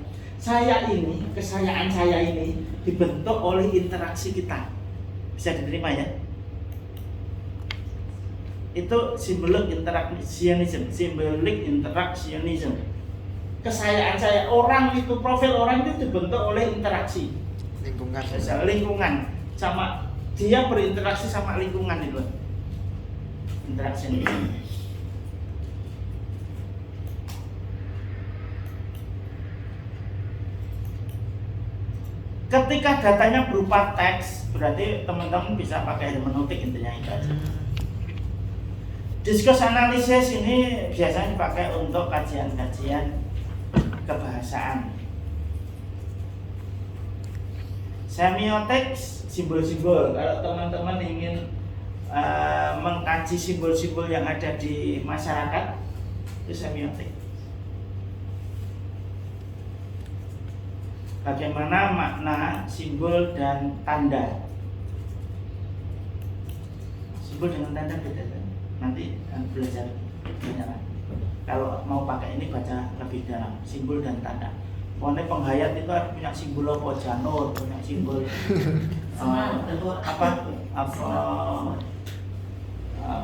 kesayaan saya ini dibentuk oleh interaksi kita. Bisa diterima ya? Itu symbolic interactionism. Kesayaan saya, orang itu, profil orang itu dibentuk oleh interaksi lingkungan, sama dia berinteraksi sama lingkungan itu. Interaction. Ketika datanya berupa teks, berarti teman-teman bisa pakai hermeneutik, intinya itu aja. Diskus analisis ini biasanya dipakai untuk kajian-kajian kebahasaan. Semiotik, simbol-simbol. Kalau teman-teman ingin mengkaji simbol-simbol yang ada di masyarakat, itu semiotik. Bagaimana makna simbol dan tanda. Simbol dengan tanda beda. Nanti belajar banyak. Kalau mau pakai ini baca lebih dalam, simbol dan tanda. Pokoknya penghayat itu harus punya simbol apa, janur, punya simbol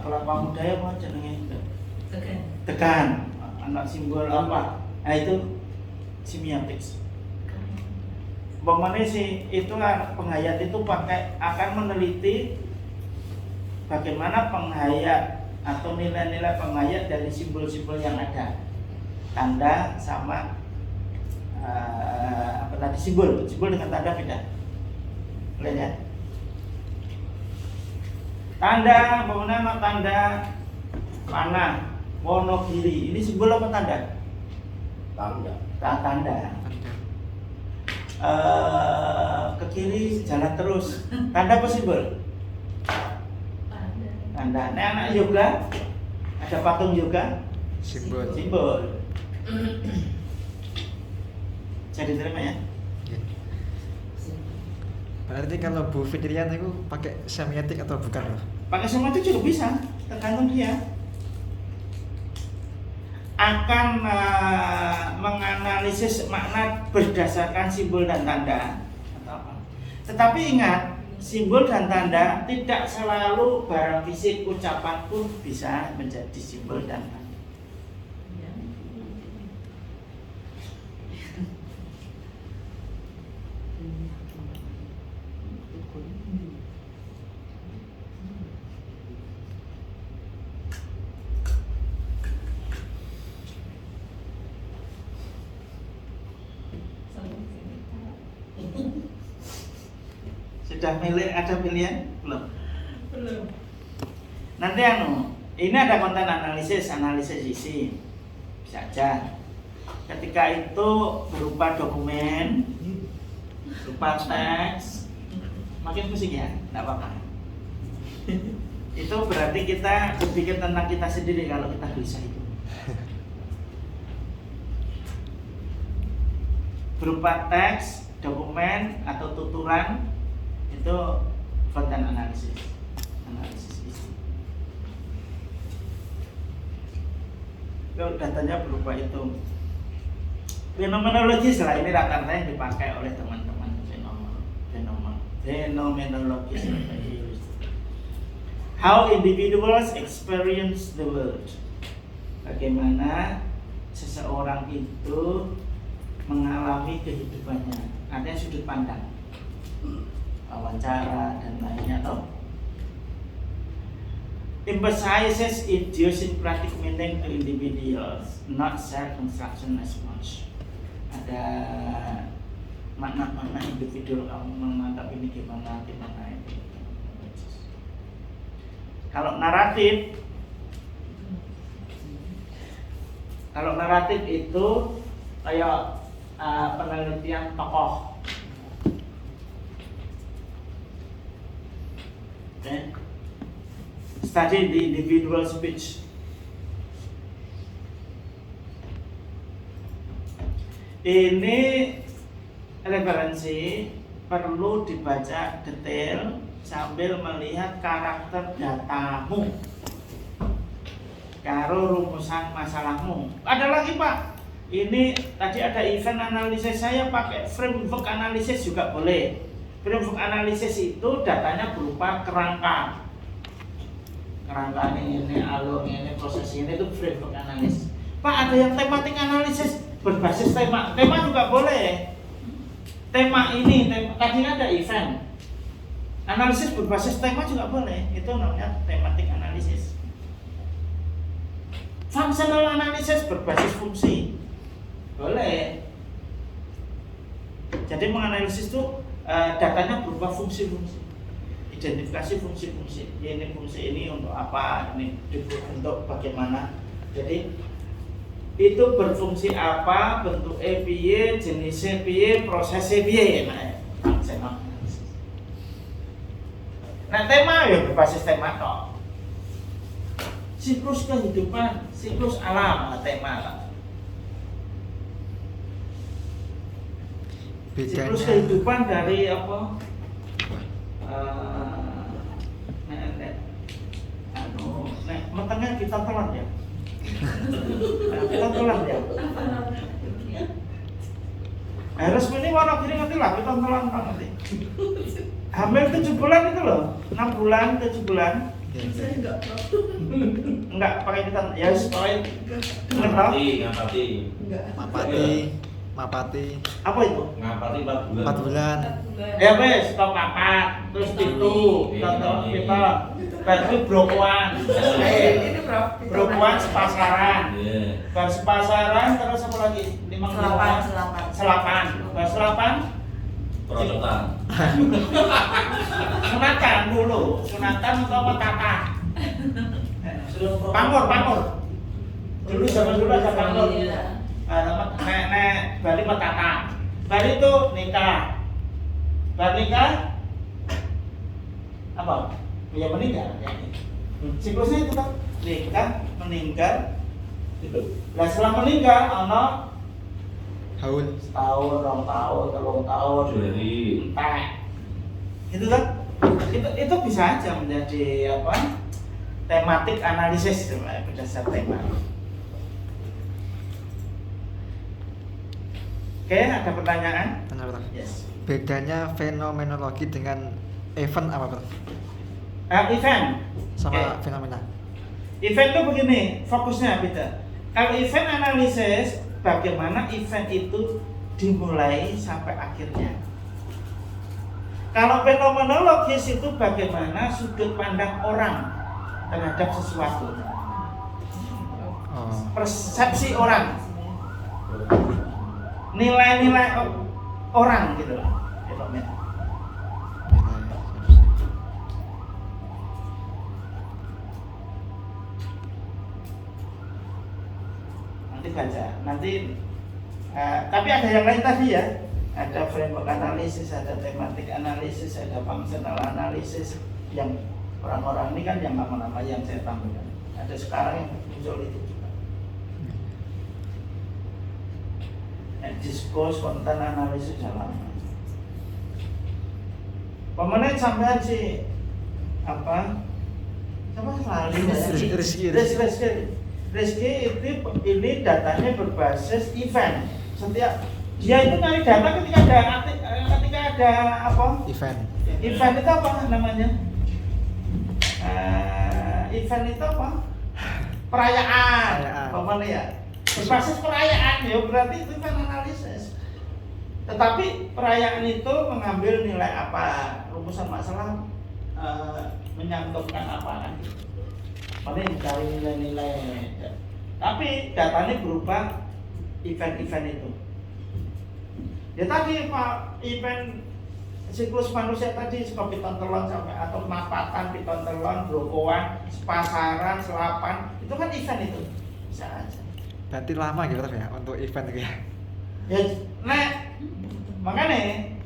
kelapa muda ya apa jenenge? Tekan. Anak simbol apa? Nah itu semiotik. Bagaimana sih itu penghayat itu akan meneliti bagaimana penghayat atau nilai-nilai penghayat dari simbol-simbol yang ada, tanda sama simbol dengan tanda beda, boleh ya? Tanda, bagaimana tanda panah Wonogiri, ini simbol apa tanda? Tanda. Ke kiri jalan terus, tanda apa simbol? Tanda. Nah, anak yoga ada patung yoga, simbol. Jadi terima ya. Berarti kalau Bu Fitrian itu pakai semiotik atau bukan? Pakai semiotik juga bisa, tergantung dia. Akan menganalisis makna berdasarkan simbol dan tanda atau apa. Tetapi ingat, simbol dan tanda tidak selalu barang fisik, ucapan pun bisa menjadi simbol dan tanda. Sudah ada pilihan? Belum. Nanti ini ada konten analisis isi, bisa aja. Ketika itu berupa dokumen, berupa teks, makin pusing ya, nggak apa-apa. Itu berarti kita berpikir tentang kita sendiri kalau kita bisa itu. Berupa teks, dokumen atau tuturan, itu konten analisis isi. Kalau datanya berupa itu, fenomenologi setelah ini rata-rata yang dipakai oleh teman-teman fenomenologi. How individuals experience the world. Bagaimana seseorang itu mengalami kehidupannya. Ada sudut pandang, wawancara dan lainnya toh. Emphasizes idiosyncratic meaning to individuals, not self-construction as much. Ada makna-makna individu, kamu menganggap ini gimana itu. Kalau naratif itu kayak penelitian tokoh. Okay. Study the individual speech. Ini referensi perlu dibaca detail sambil melihat karakter datamu karo rumusan masalahmu. Ada lagi Pak, ini tadi ada event analisis, saya pakai framework analisis juga boleh. Framework analisis itu datanya berupa kerangka ini alur ini proses ini, itu framework analisis. Pak, ada yang tematik analisis berbasis tema juga boleh. Tema tadi ada event analisis berbasis tema juga boleh, itu namanya tematik analisis. Functional analisis berbasis fungsi boleh. Jadi menganalisis itu datanya berupa fungsi-fungsi, identifikasi fungsi-fungsi. Ini fungsi ini untuk apa, ini bentuk bagaimana. Jadi itu berfungsi apa, bentuknya piye, jenisnya piye, prosesnya piye. Nah, tema ya berbasis tema toh. Siklus kehidupan, siklus alam, tema lah. Siklus kehidupan dari apa? Metengnya kita telan ya. Kita telan ya. Harus ini warna kiri ngerti lah, kita telan nanti. Hamil 7 bulan itu loh, 6 bulan, 7 bulan. Saya enggak tahu. Enggak pakai kita, ya pakai. Ngapati. Enggak. Mapati. Apa itu? Ngapati 4 bulan. 4 bulan. Ya wes, stop 4, terus itu, kita berarti brokoan. Ini berapa? Brokoan sepasaran. Iya. Bar sepasaran terus apa lagi? 5 selapan. Bar selapan Prosotan. sunatan dulu, sunatan atau apa tata? Pamor. Dulu zaman dulu ada pamor. Nek bali petata. Bali itu nikah. Bali nikah apa? Ya meninggal ya. Siklusnya itu kan nikah, meninggal. Lah setelah meninggal ana Haul. setahun, 2 tahun, 3 tahun. Jadi Entek. Itu kan itu bisa aja menjadi apa? Tematik analisis berdasar tema. Oke, ada pertanyaan? Benar. Yes. Bedanya fenomenologi dengan event apa, Bro? Event Sama Oke. fenomena. Event itu begini, fokusnya beda. Kalau event analisis, bagaimana event itu dimulai sampai akhirnya. Kalau fenomenologis itu bagaimana sudut pandang orang terhadap sesuatu, Oh. persepsi orang, nilai-nilai orang gitu loh. Fenomena. Nanti baca, tapi ada yang lain tadi ya. Ada framework analisis, ada tematik analisis, ada functional analisis. Yang orang-orang ini kan yang nama-nama yang saya tampilkan. Ada sekarang yang muncul itu juga. Diskurs, konten analisis dalam. Pemenang sampai si apa? Siapa lali? Rizky itu ini datanya berbasis event. Setiap dia itu nyari data ketika ada apa? Event. Event itu apa namanya? Event itu apa? Perayaan. Pokoknya ya. Berbasis perayaan ya berarti itu kan analisis. Tetapi perayaan itu mengambil nilai apa? Rumusan masalah menyantumkan apa kan? Paling mencari nilai-nilai. Tapi datanya berupa event-event itu. Ya tadi Pak, event siklus manusia tadi seperti piton-telon sampai atau mapatan, piton-telon, brokoan, sepasaran, selapan, itu kan event itu. Bisa aja. Berarti lama gitu ya untuk event itu ya. Ya, makanya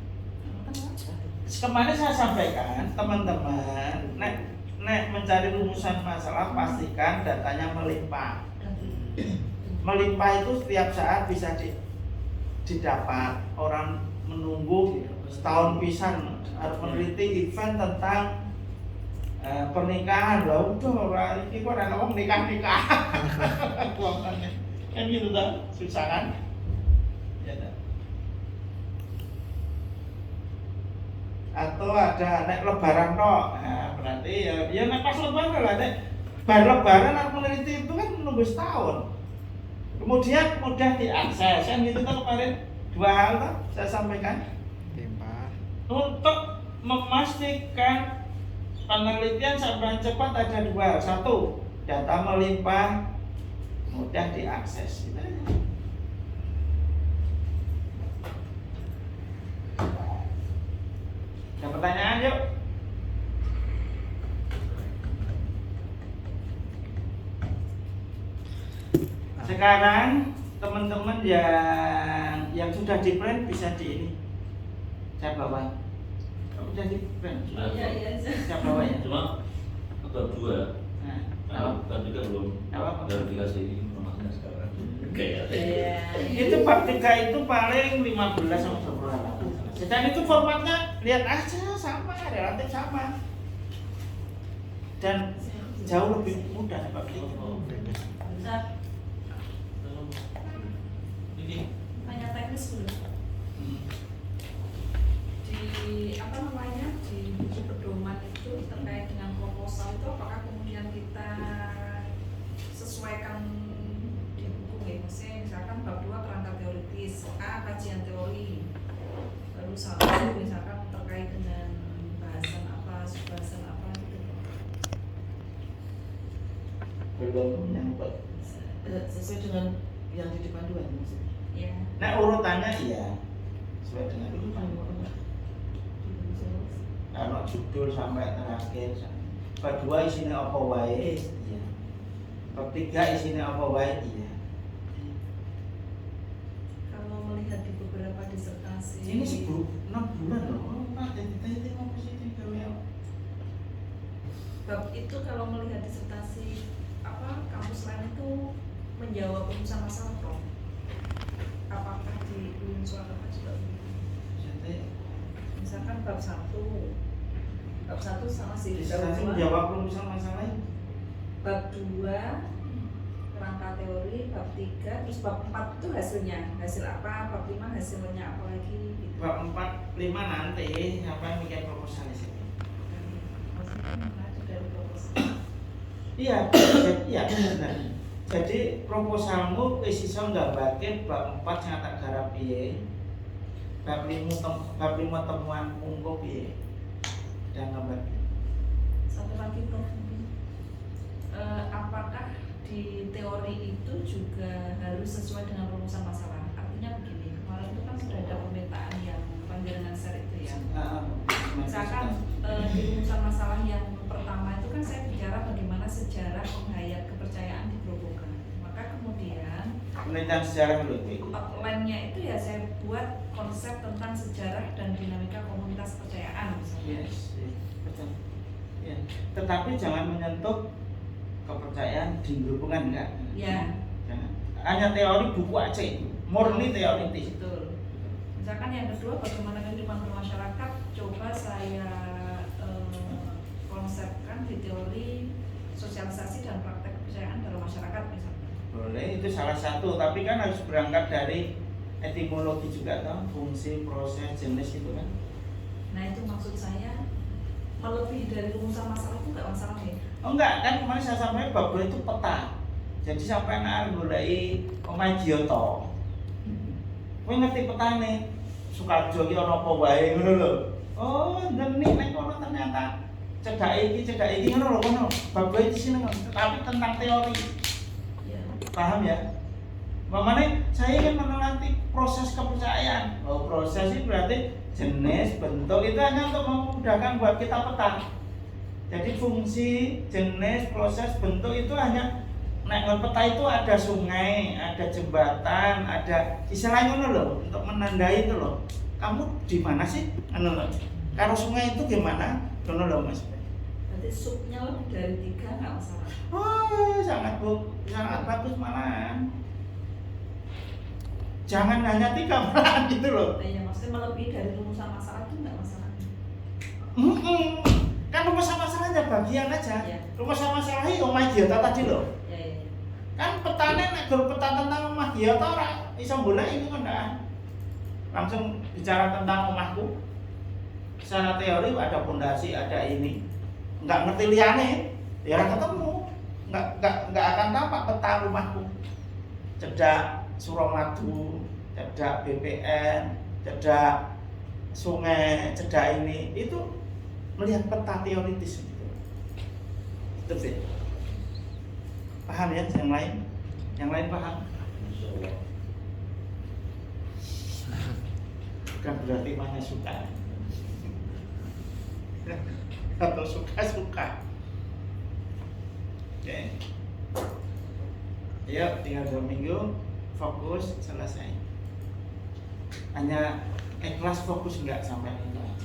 kemarin saya sampaikan teman-teman, mencari rumusan masalah pastikan datanya melimpah. Melimpah itu setiap saat bisa didapat. Orang menunggu setahun pisan harus meneliti event tentang pernikahan. Loh, udah ini kok ada ngomong nikah. Kan gitu kan, susah kan? Ya tak? Atau ada nek lebaran kok, nah, berarti ya nek pas lebaran lah nek bar lebaran aku meneliti itu kan nunggu setahun. Kemudian mudah diakses kan gitu kan kemarin dua hal kan saya sampaikan Pak. untuk memastikan penelitian sampai cepat ada dua hal. Satu, data melimpah mudah diakses. Gitu aja. Ada pertanyaan yuk? Sekarang teman-teman yang sudah di print bisa di ini. Saya bawa. Kamu sudah di print? Sudah. Iya, iya. Saya bawa ya. Cuma bab 2. Nah, Nah, bab 3 belum Apa? verifikasi informasinya sekarang. Kayak Iya. itu bab 3 itu paling 15 sampai 20 halaman. Dan itu formatnya lihat aja sama, relatif sama. Dan jauh lebih mudah bab 3. Bentar, ini tanya teknis dulu. Di apa namanya di buku pedoman itu terkait dengan proposal itu apakah kemudian kita sesuaikan di buku ya? Maksudnya misalkan bab 2 kerangka teoritis, A kajian teori, lalu 1 misalkan terkait dengan bahasan apa, subbahasan apa gitu. Belum nyampe. Sesuai dengan yang di depan dua maksudnya. Ya. Nah urutannya iya sesuai dengan urutan. Kalau judul sampai terakhir, bab 2 isinya apa wae? Iya. Bab 3 isinya apa wae? Iya. Kalau melihat di beberapa disertasi Ini sih 6 bulan loh. Oh, Pak, itu apa sih ini gawe? bab itu kalau melihat disertasi apa kampus lain itu menjawab rumusan masalah toh, apakah di UIN Surakarta juga begitu? Jadi Misalkan bab 1 sama sih di bab saya 2, menjawab rumusan masalah. bab 2 kerangka teori, bab 3, terus bab 4 itu hasil apa, bab 5 hasilnya apa lagi gitu. Bab 4, 5 nanti apa yang bikin proposal di sini. Maksudnya mengacu dari proposal. Iya, iya benar. Jadi proposalmu wis iso nggambarke bab 4 sing tak garap piye. Bab 5 temuan pungko piye. Dan gambar. Satu lagi Prof, apakah di teori itu juga harus sesuai dengan rumusan masalah? Artinya begini, kemarin itu kan sudah ada pemetaan yang panjangan share itu ya. Misalkan di rumusan masalah yang pertama itu kan saya bicara bagaimana sejarah penghayat kepercayaan di Grobogan. Maka kemudian penelitian sejarah dulu itu. outline-nya itu ya saya buat konsep tentang sejarah dan dinamika komunitas kepercayaan misalnya. Yes, betul. Ya. Tetapi jangan menyentuh kepercayaan di hubungan enggak. Ya, Jangan. Hanya teori buku aja itu. Murni teoritis. betul. Misalkan yang kedua bagaimana kehidupan bermasyarakat, coba saya konsepkan di teori sosialisasi dan praktek kepercayaan dalam masyarakat misalnya. Boleh, itu salah satu. Tapi kan harus berangkat dari etimologi juga toh, fungsi, proses, jenis itu kan. Nah itu maksud saya melebihi dari rumusan masalah itu nggak masalah ya? Oh enggak, kan kemarin saya sampaikan bahwa itu peta. Jadi sampai anak goleki omahe Giyoto. Kowe ngerti petane. Sukarjo ki ana apa wae ngono lho. Oh, ngerti nek kono ternyata cedak iki ngono lho kono. Bab iki sini tapi tentang teori. Ya. Paham ya? Mamane saya kan meneliti proses kepercayaan. Oh, proses itu berarti jenis, bentuk itu hanya untuk memudahkan buat kita peta. Jadi fungsi, jenis, proses, bentuk itu hanya nek peta itu ada sungai, ada jembatan, ada istilahnya ngono loh untuk menandai itu loh. Kamu di mana sih? Ngono loh. Kalau sungai itu gimana? Ngono loh Mas. Berarti subnya lebih dari 3 nggak masalah. Oh, sangat bagus malah. Jangan hanya 3 malah gitu loh. Nah, ya maksudnya melebihi dari rumusan masalah itu nggak masalah. Kan rumusan masalahnya bagian aja. Iya. Rumusan masalahnya omahe Giyoto tadi loh. Ya, ya, ya. Kan petane nek guru peta tentang omah ya ta ora iso golek itu kan ndak. Langsung bicara tentang omahku. Secara teori ada pondasi, ada ini. Enggak ngerti liyane, ya ora ketemu. Enggak akan tampak peta rumahku. Cedak Suramadu, cedak BPN, cedak sungai, cedak ini itu melihat peta teoritis gitu. Itu sih. Paham ya yang lain? Yang lain paham? Insyaallah. Bukan berarti mana suka. Atau suka-suka. Oke. Yuk, tinggal 2 minggu, fokus, selesai. Hanya ikhlas fokus enggak sampai ikhlas.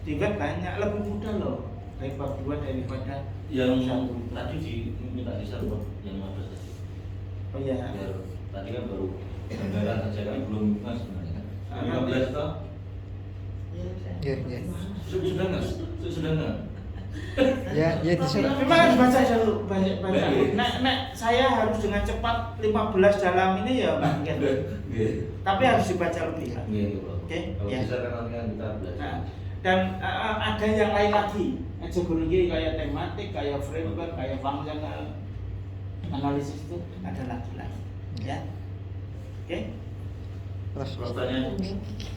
Tiga banyak, lebih mudah loh dari bab 2 daripada Yang satu. tadi diminta di server yang 15 tadi. Oh iya. Biar tadi kan baru gambaran saja kan belum mas sebenarnya kan. 15 toh Ya, ya. sudah nggak? Sudah nggak? Ya, ya di sana. Memang harus baca dulu, baca. Nek saya harus dengan cepat 15 dalam ini ya Mbak mungkin. Iya. Tapi harus dibaca lebih. Iya, Bro. Oke, Kalau ya. bisa kan nanti kita belajar. Nah, dan ada yang lain lagi. Ajagonologi kayak tematik, kayak framework, kayak functional analisis itu ada lagi. Ya. Oke. Terus Pertanyaan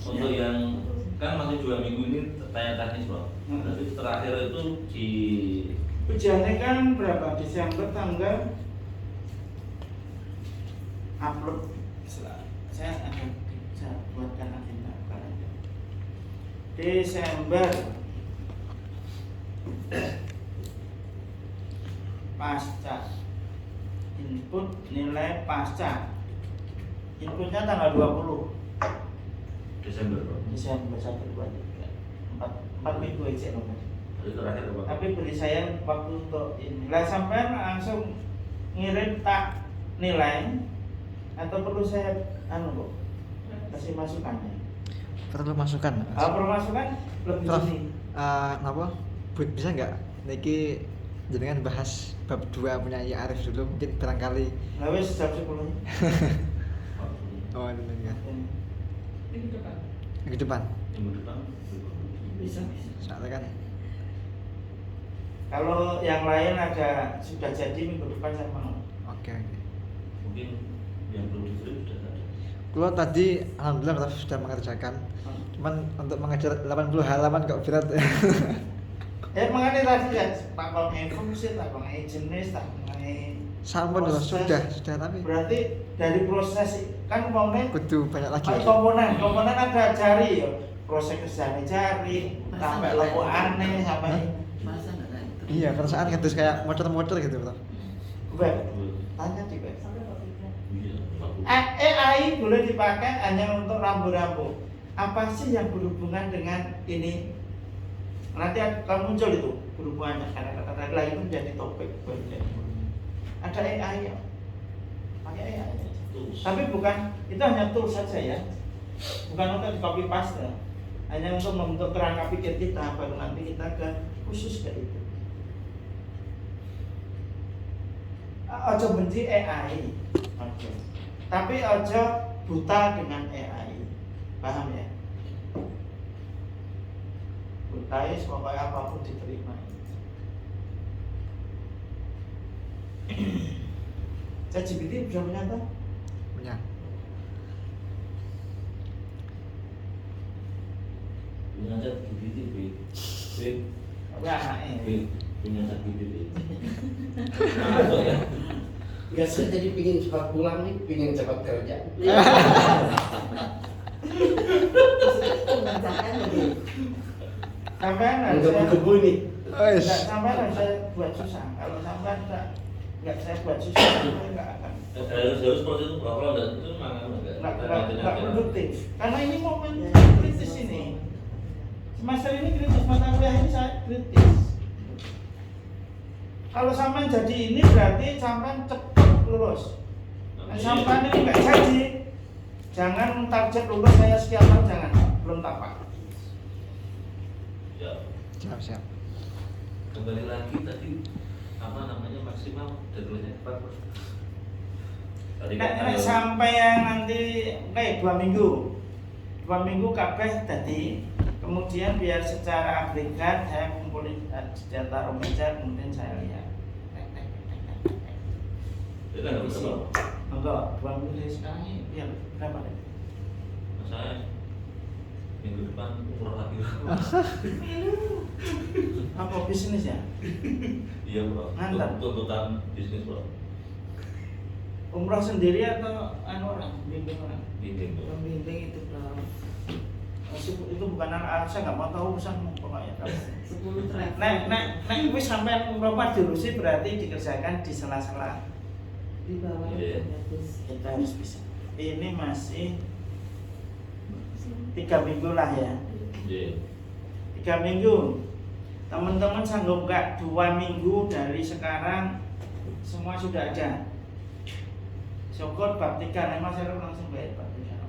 untuk yang kan masih 2 minggu ini tanya teknis bro. Berarti terakhir itu di Ujiannya kan berapa? Desember tanggal upload. Saya akan bisa buatkan agenda kalender. Desember pasca input nilai pasca inputnya tanggal 20 Desember bro. Desember 1, 2, 3 4 minggu aja loh. Jadi terakhir apa? Tapi beri saya waktu untuk ini lah sampai langsung ngirim tak nilai atau perlu saya kok kasih masukannya. perlu masukan. Perlu masukan lebih Prof, ini. apa? Bisa nggak niki jenengan bahas bab 2 punya Ya Arif dulu mungkin barangkali. Nah wes jam 10 Oh, ini ya. Minggu depan. Minggu depan. Minggu depan. Bisa. Soalnya kan Kalau yang lain ada sudah jadi minggu depan saya mau. oke. Mungkin yang belum di sudah ada. Kalau tadi alhamdulillah Prof sudah mengerjakan. Cuman untuk mengajar 80 halaman kok berat. Ya mengenai tadi ya tak pakai fungsi, tak pakai jenis, tak pakai Sampun Prof, sudah tapi berarti dari proses kan komponen kudu banyak lagi. komponen ada jari ya proses kerjanya jari sampai logo aneh sampai Masa nggak ada itu? Iya, perasaan gitu kayak motor-motor gitu Prof. web tanya di web Sampai kok tidak. Iya. AI boleh dipakai hanya untuk rambu-rambu apa sih yang berhubungan dengan ini nanti akan muncul itu berhubungannya karena kata-kata lain itu menjadi topik ada AI ya pakai AI aja. Tapi bukan itu hanya tools saja ya, bukan untuk di copy paste, hanya untuk membentuk kerangka pikir kita baru nanti kita ke khusus ke itu. Ojo benci AI, ojo. Tapi ojo buta dengan AI, paham ya? Buta ya pokoknya apapun diterima. ChatGPT bisa menyata? Punya. Punya cat BBT B. Tapi anaknya. Punya cat BBT. Masuk ya. Nggak, saya jadi pingin cepat pulang nih, pingin cepat kerja. Mengerjakan lebih. Sampai harus Nggak saya, berkebun nih. nggak sampai harus saya buat susah. Kalau sampai nggak saya buat susah, saya nggak akan. Harus seperti itu bro. Kalau enggak itu Nggak produktif. Karena ini momen kritis ini. Semester ini kritis, mata kuliah ini saya kritis. Kalau sampai jadi ini berarti sampai cepat lulus. Nah, sampai ini nggak jadi, jangan target lulus saya sekian tahun, jangan, belum tapak. Ya. Siap. Kembali lagi tadi apa namanya maksimal deadline-nya kapan bro? Tadi Nek kan ada- sampai yang nanti kayak 2 minggu. 2 minggu kabeh tadi. Kemudian biar secara agregat saya kumpulin senjata meja, kemudian saya lihat. itu kan nggak bisa bro. Enggak, 2 minggu dari sekarang ini biar berapa deh? Saya minggu depan umroh lagi. Apa bisnis ya? Iya bro. Mantap. Tuntutan bisnis bro. Umroh sendiri atau anu orang, bimbing orang? Bimbing bro. Pembimbing itu berapa? Itu bukan anak saya nggak mau tahu urusanmu pokoknya. 10 travel. Nek wis sampai umroh diurusi berarti dikerjakan di sela-sela. Di bawah Iya. 200. Kita harus bisa. Ini masih 3 minggu lah ya. Iya. 3 minggu. Teman-teman sanggup nggak 2 minggu dari sekarang semua sudah ada. Syukur bab 3 nih Mas Heru langsung bayar bab 3.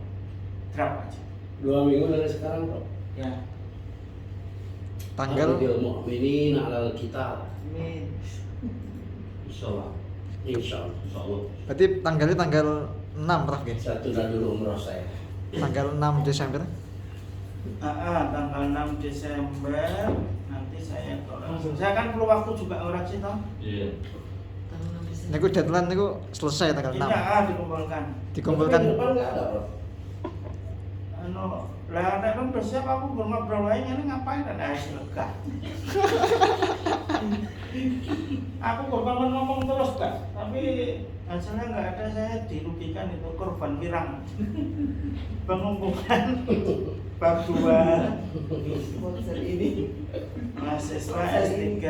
Drop aja. 2 minggu dari sekarang bro. Ya. Tanggal Al mu'minin alal kita. Amin. Insyaallah. Insyaallah. Insyaallah. berarti tanggalnya tanggal 6 Prof ya? Saya tunda dulu umroh saya. Tanggal 6 Desember. Tanggal 6 Desember nanti saya tolak. Saya kan perlu waktu juga orang sih toh. Iya. Tahun 6 Desember. Niku deadline niku selesai tanggal 6. Tidak dikumpulkan. Dikumpulkan Tapi depan nggak ada bro. Anu, lah nek kan bersiap aku ngobrol wae ngene ngapain ada lega. Aku kok bangun ngomong terus Kak, tapi hasilnya nggak ada, saya dirugikan itu korban pirang. Pengumpulan bab 2 Sponsor ini. mahasiswa S3.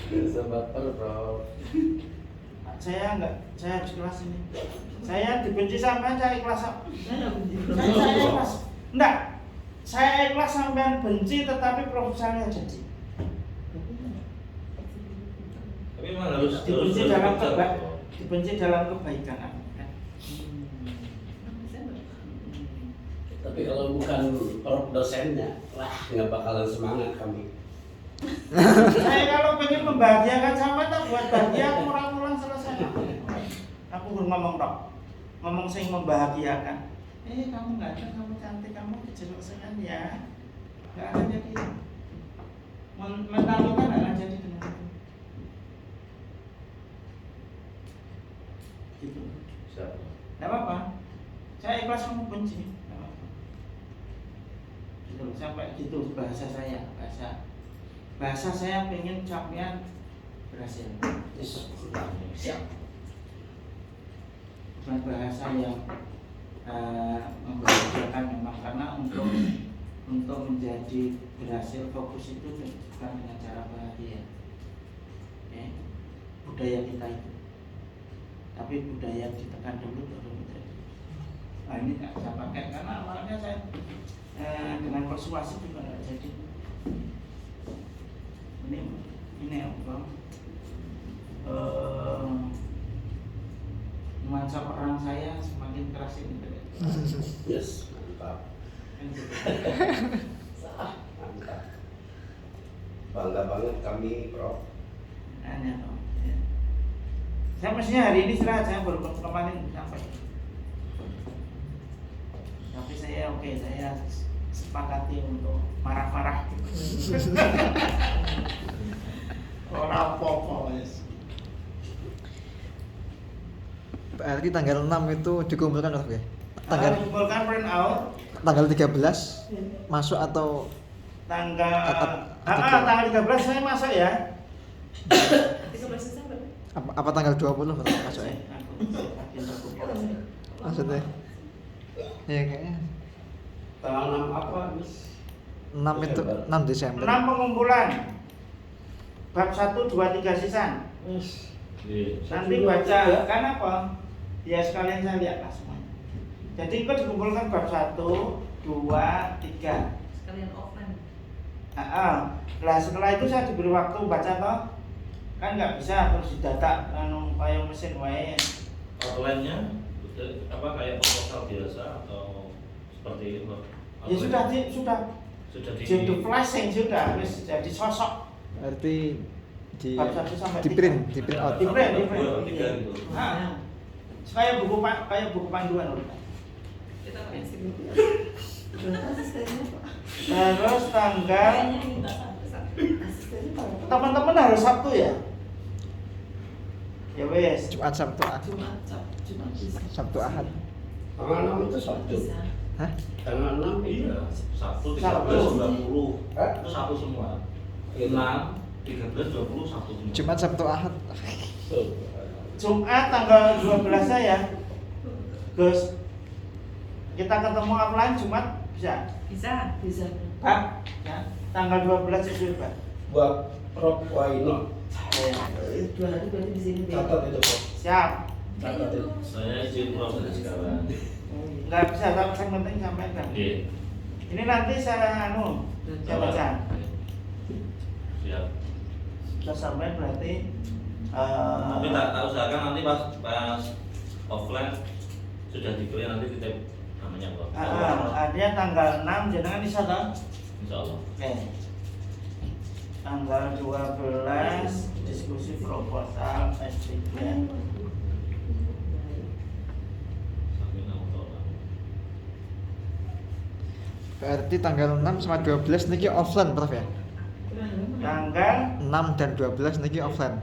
Bisa baper bro. Saya harus kelas ini. Saya dibenci sampai saya ikhlas. Saya benci. Saya ikhlas. Enggak. Saya ikhlas sampai benci tetapi proposalnya jadi. Tapi memang harus Dibenci dalam kerja, kebaikan. bro. Dibenci dalam kebaikan aku kan. 6 Desember. Tapi kalau bukan prof dosennya, wah nggak bakalan semangat kami. Saya kalau pengen membahagiakan sama tak buat bahagia kurang-kurang selesai. Aku ngomong tok. Ngomong sing membahagiakan. Kamu nggak ada, kamu cantik, kamu kejelek ya. Nggak akan jadi. Mental kita nggak akan jadi dengan itu. Gitu. Siap. Nggak apa-apa. Saya ikhlas kamu benci. Nggak apa-apa. Gitu, sampai gitu bahasa saya, bahasa saya pengen capaian berhasil. Siap. Bukan bahasa yang membahagiakan memang, karena untuk menjadi berhasil fokus itu bukan dengan cara bahagia. Budaya kita itu. Tapi budaya ditekan dulu baru menjadi. Nah ini nggak saya pakai karena awalnya saya dengan persuasi juga nggak jadi. Ini apa? Nuansa perang saya semakin keras ini. Yes, mantap. Mantap. Bangga banget kami, Prof. Aneh toh. Ya. Saya mestinya hari ini istirahat, saya baru kemarin sampai. Tapi saya oke, saya sepakati untuk marah-marah. Ora apa-apa wis. Berarti tanggal 6 itu dikumpulkan Prof ya? Kumpulkan print out Tanggal 13 masuk atau tanggal Atau- tanggal 13 saya masuk ya. 13 Desember. apa tanggal 20 Prof masuk ya? Maksudnya? Ya kayaknya Tanggal 6 apa, Miss? 6 itu 6 Desember. 6 pengumpulan. Bab 1 2 3 sisan. Iya. Nanti baca kan apa? Ya sekalian saya lihat lah semuanya. Jadi kok dikumpulkan bab 1, 2, 3. Sekalian offline. Lah setelah itu saya diberi waktu baca toh. Kan nggak bisa terus didata anu kayak mesin wae. Outline-nya apa kayak proposal biasa atau seperti itu? Ya sudah sudah di jadi flashing sudah wis jadi sosok. Berarti Bab 1 sampai di print out. Di print, di print. Dua, tiga gitu. Ah. Kayak buku panduan loh. Kita pakai sini. Asistennya Pak. Terus tanggal Kayaknya kita satu-satu. Asistennya Pak. teman-teman harus Sabtu ya. Ya wes. Jumat Sabtu Ahad. Jumat bisa. Sabtu Ahad. Tanggal 6 itu Sabtu. Bisa. Hah? Tanggal 6 Iya, Sabtu Sabtu. 13, 20. Hah? Itu Sabtu semua. 6, 13, 20, Sabtu semua. Jumat Sabtu Ahad. Tuh. Jumat tanggal 12 saya. Gus. Kita ketemu offline Jumat bisa. Bisa. Bisa. Pak, ya, tanggal 12 itu Pak. Buat Prof why not? Ya. 2 hari berarti di sini. Catat itu Prof. Siap. Catat itu. Saya izin proses sekarang. Nggak bisa, tapi yang penting sampaikan. Oke. Ini nanti saya saya baca. Siap. Sudah sampai berarti Tapi tak usahakan nanti pas offline sudah dibeli nanti titip namanya Prof. dia tanggal 6 jenengan bisa toh? Insya Allah. Oke. Tanggal 12 diskusi proposal S3. Sampai 6 tahun. Berarti tanggal 6 sama 12 niki offline Prof ya? Tanggal 6 dan 12 niki offline.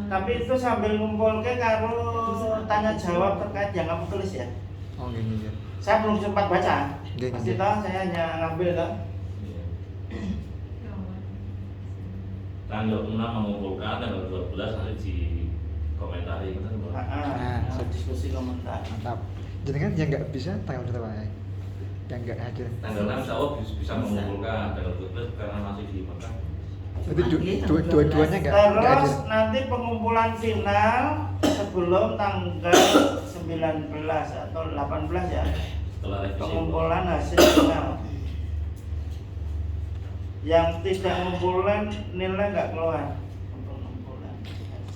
Tapi itu sambil ngumpul ke karo tanya jawab terkait yang kamu tulis ya. Oh gini ya. Saya belum sempat baca. Gini, Pasti gini. tahu saya hanya ngambil toh. Iya. Tanggal 6 mengumpulkan, tanggal 12 nanti dikomentari. Benar, Bro? Nah, diskusi komentar. Mantap. Jadi kan yang nggak bisa tanggal berapa ya? Yang nggak hadir. Tanggal 6 insya Allah bisa mengumpulkan, tanggal 12 karena masih di Mekah. Berarti dua-duanya nggak hadir. Terus nanti pengumpulan final sebelum tanggal 19 atau 18 ya. Setelah revisi. Pengumpulan hasil final. Yang tidak ngumpulan nilai nggak keluar. Pengumpulan.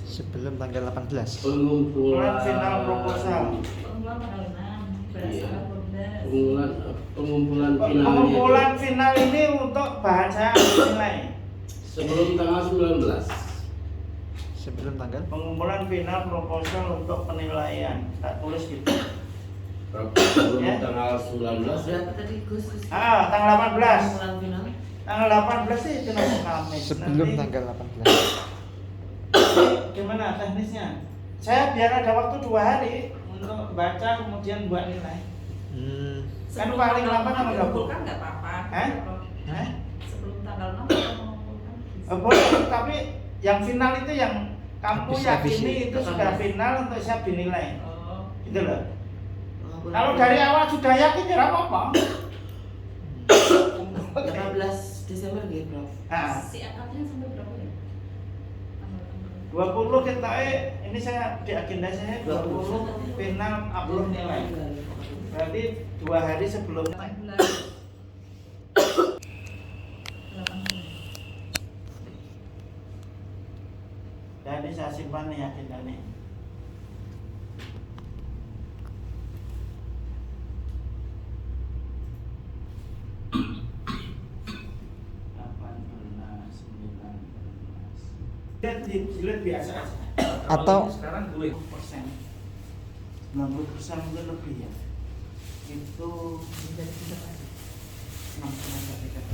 Sebelum tanggal 18. Pengumpulan Final proposal. Pengumuman tanggal 6. Berdasarkan pengumpulan finalnya Pengumpulan final ini untuk bahan saya ambil nilai. sebelum tanggal 19. Sebelum tanggal Pengumpulan final proposal untuk penilaian. Tak tulis gitu. Sebelum Ya. tanggal 19 ya. Berapa tadi Gus? Tanggal 18. Pengumpulan final. Tanggal 18 sih itu nanti Kamis. sebelum Nanti tanggal 18. gimana teknisnya? Saya biar ada waktu 2 hari untuk baca kemudian buat nilai. Kan paling lambat tanggal 20. mengumpulkan nggak apa-apa. Hah? Hah? Sebelum tanggal 6 kita mengumpulkan. Boleh, tapi yang final itu yang kamu Habis yakini revisi. itu sudah final untuk siap dinilai. Oh. Gitu loh. Pengumpulan Kalau final. dari awal sudah yakin ya nggak apa-apa. 18 Desember gitu Prof. Nah, Si akadnya sampai berapa ya? Tanggal 20 kita ini saya di agenda saya 20 final upload nilai. Berarti 2 hari sebelum 18. jadi saya simpan nih agendanya. Dilihat biasa aja. Atau- sekarang boleh 90% mungkin lebih ya. Itu 3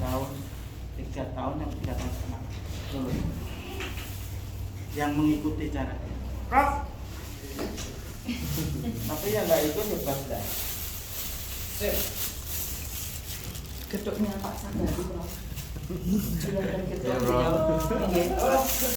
tahun yang 3 tahun setengah lulus. Yang mengikuti cara Prof. Tapi yang nggak ikut ya bebas. Geduknya Pak Sandari Prof. Silakan Ya, ketua. Prof. Oke.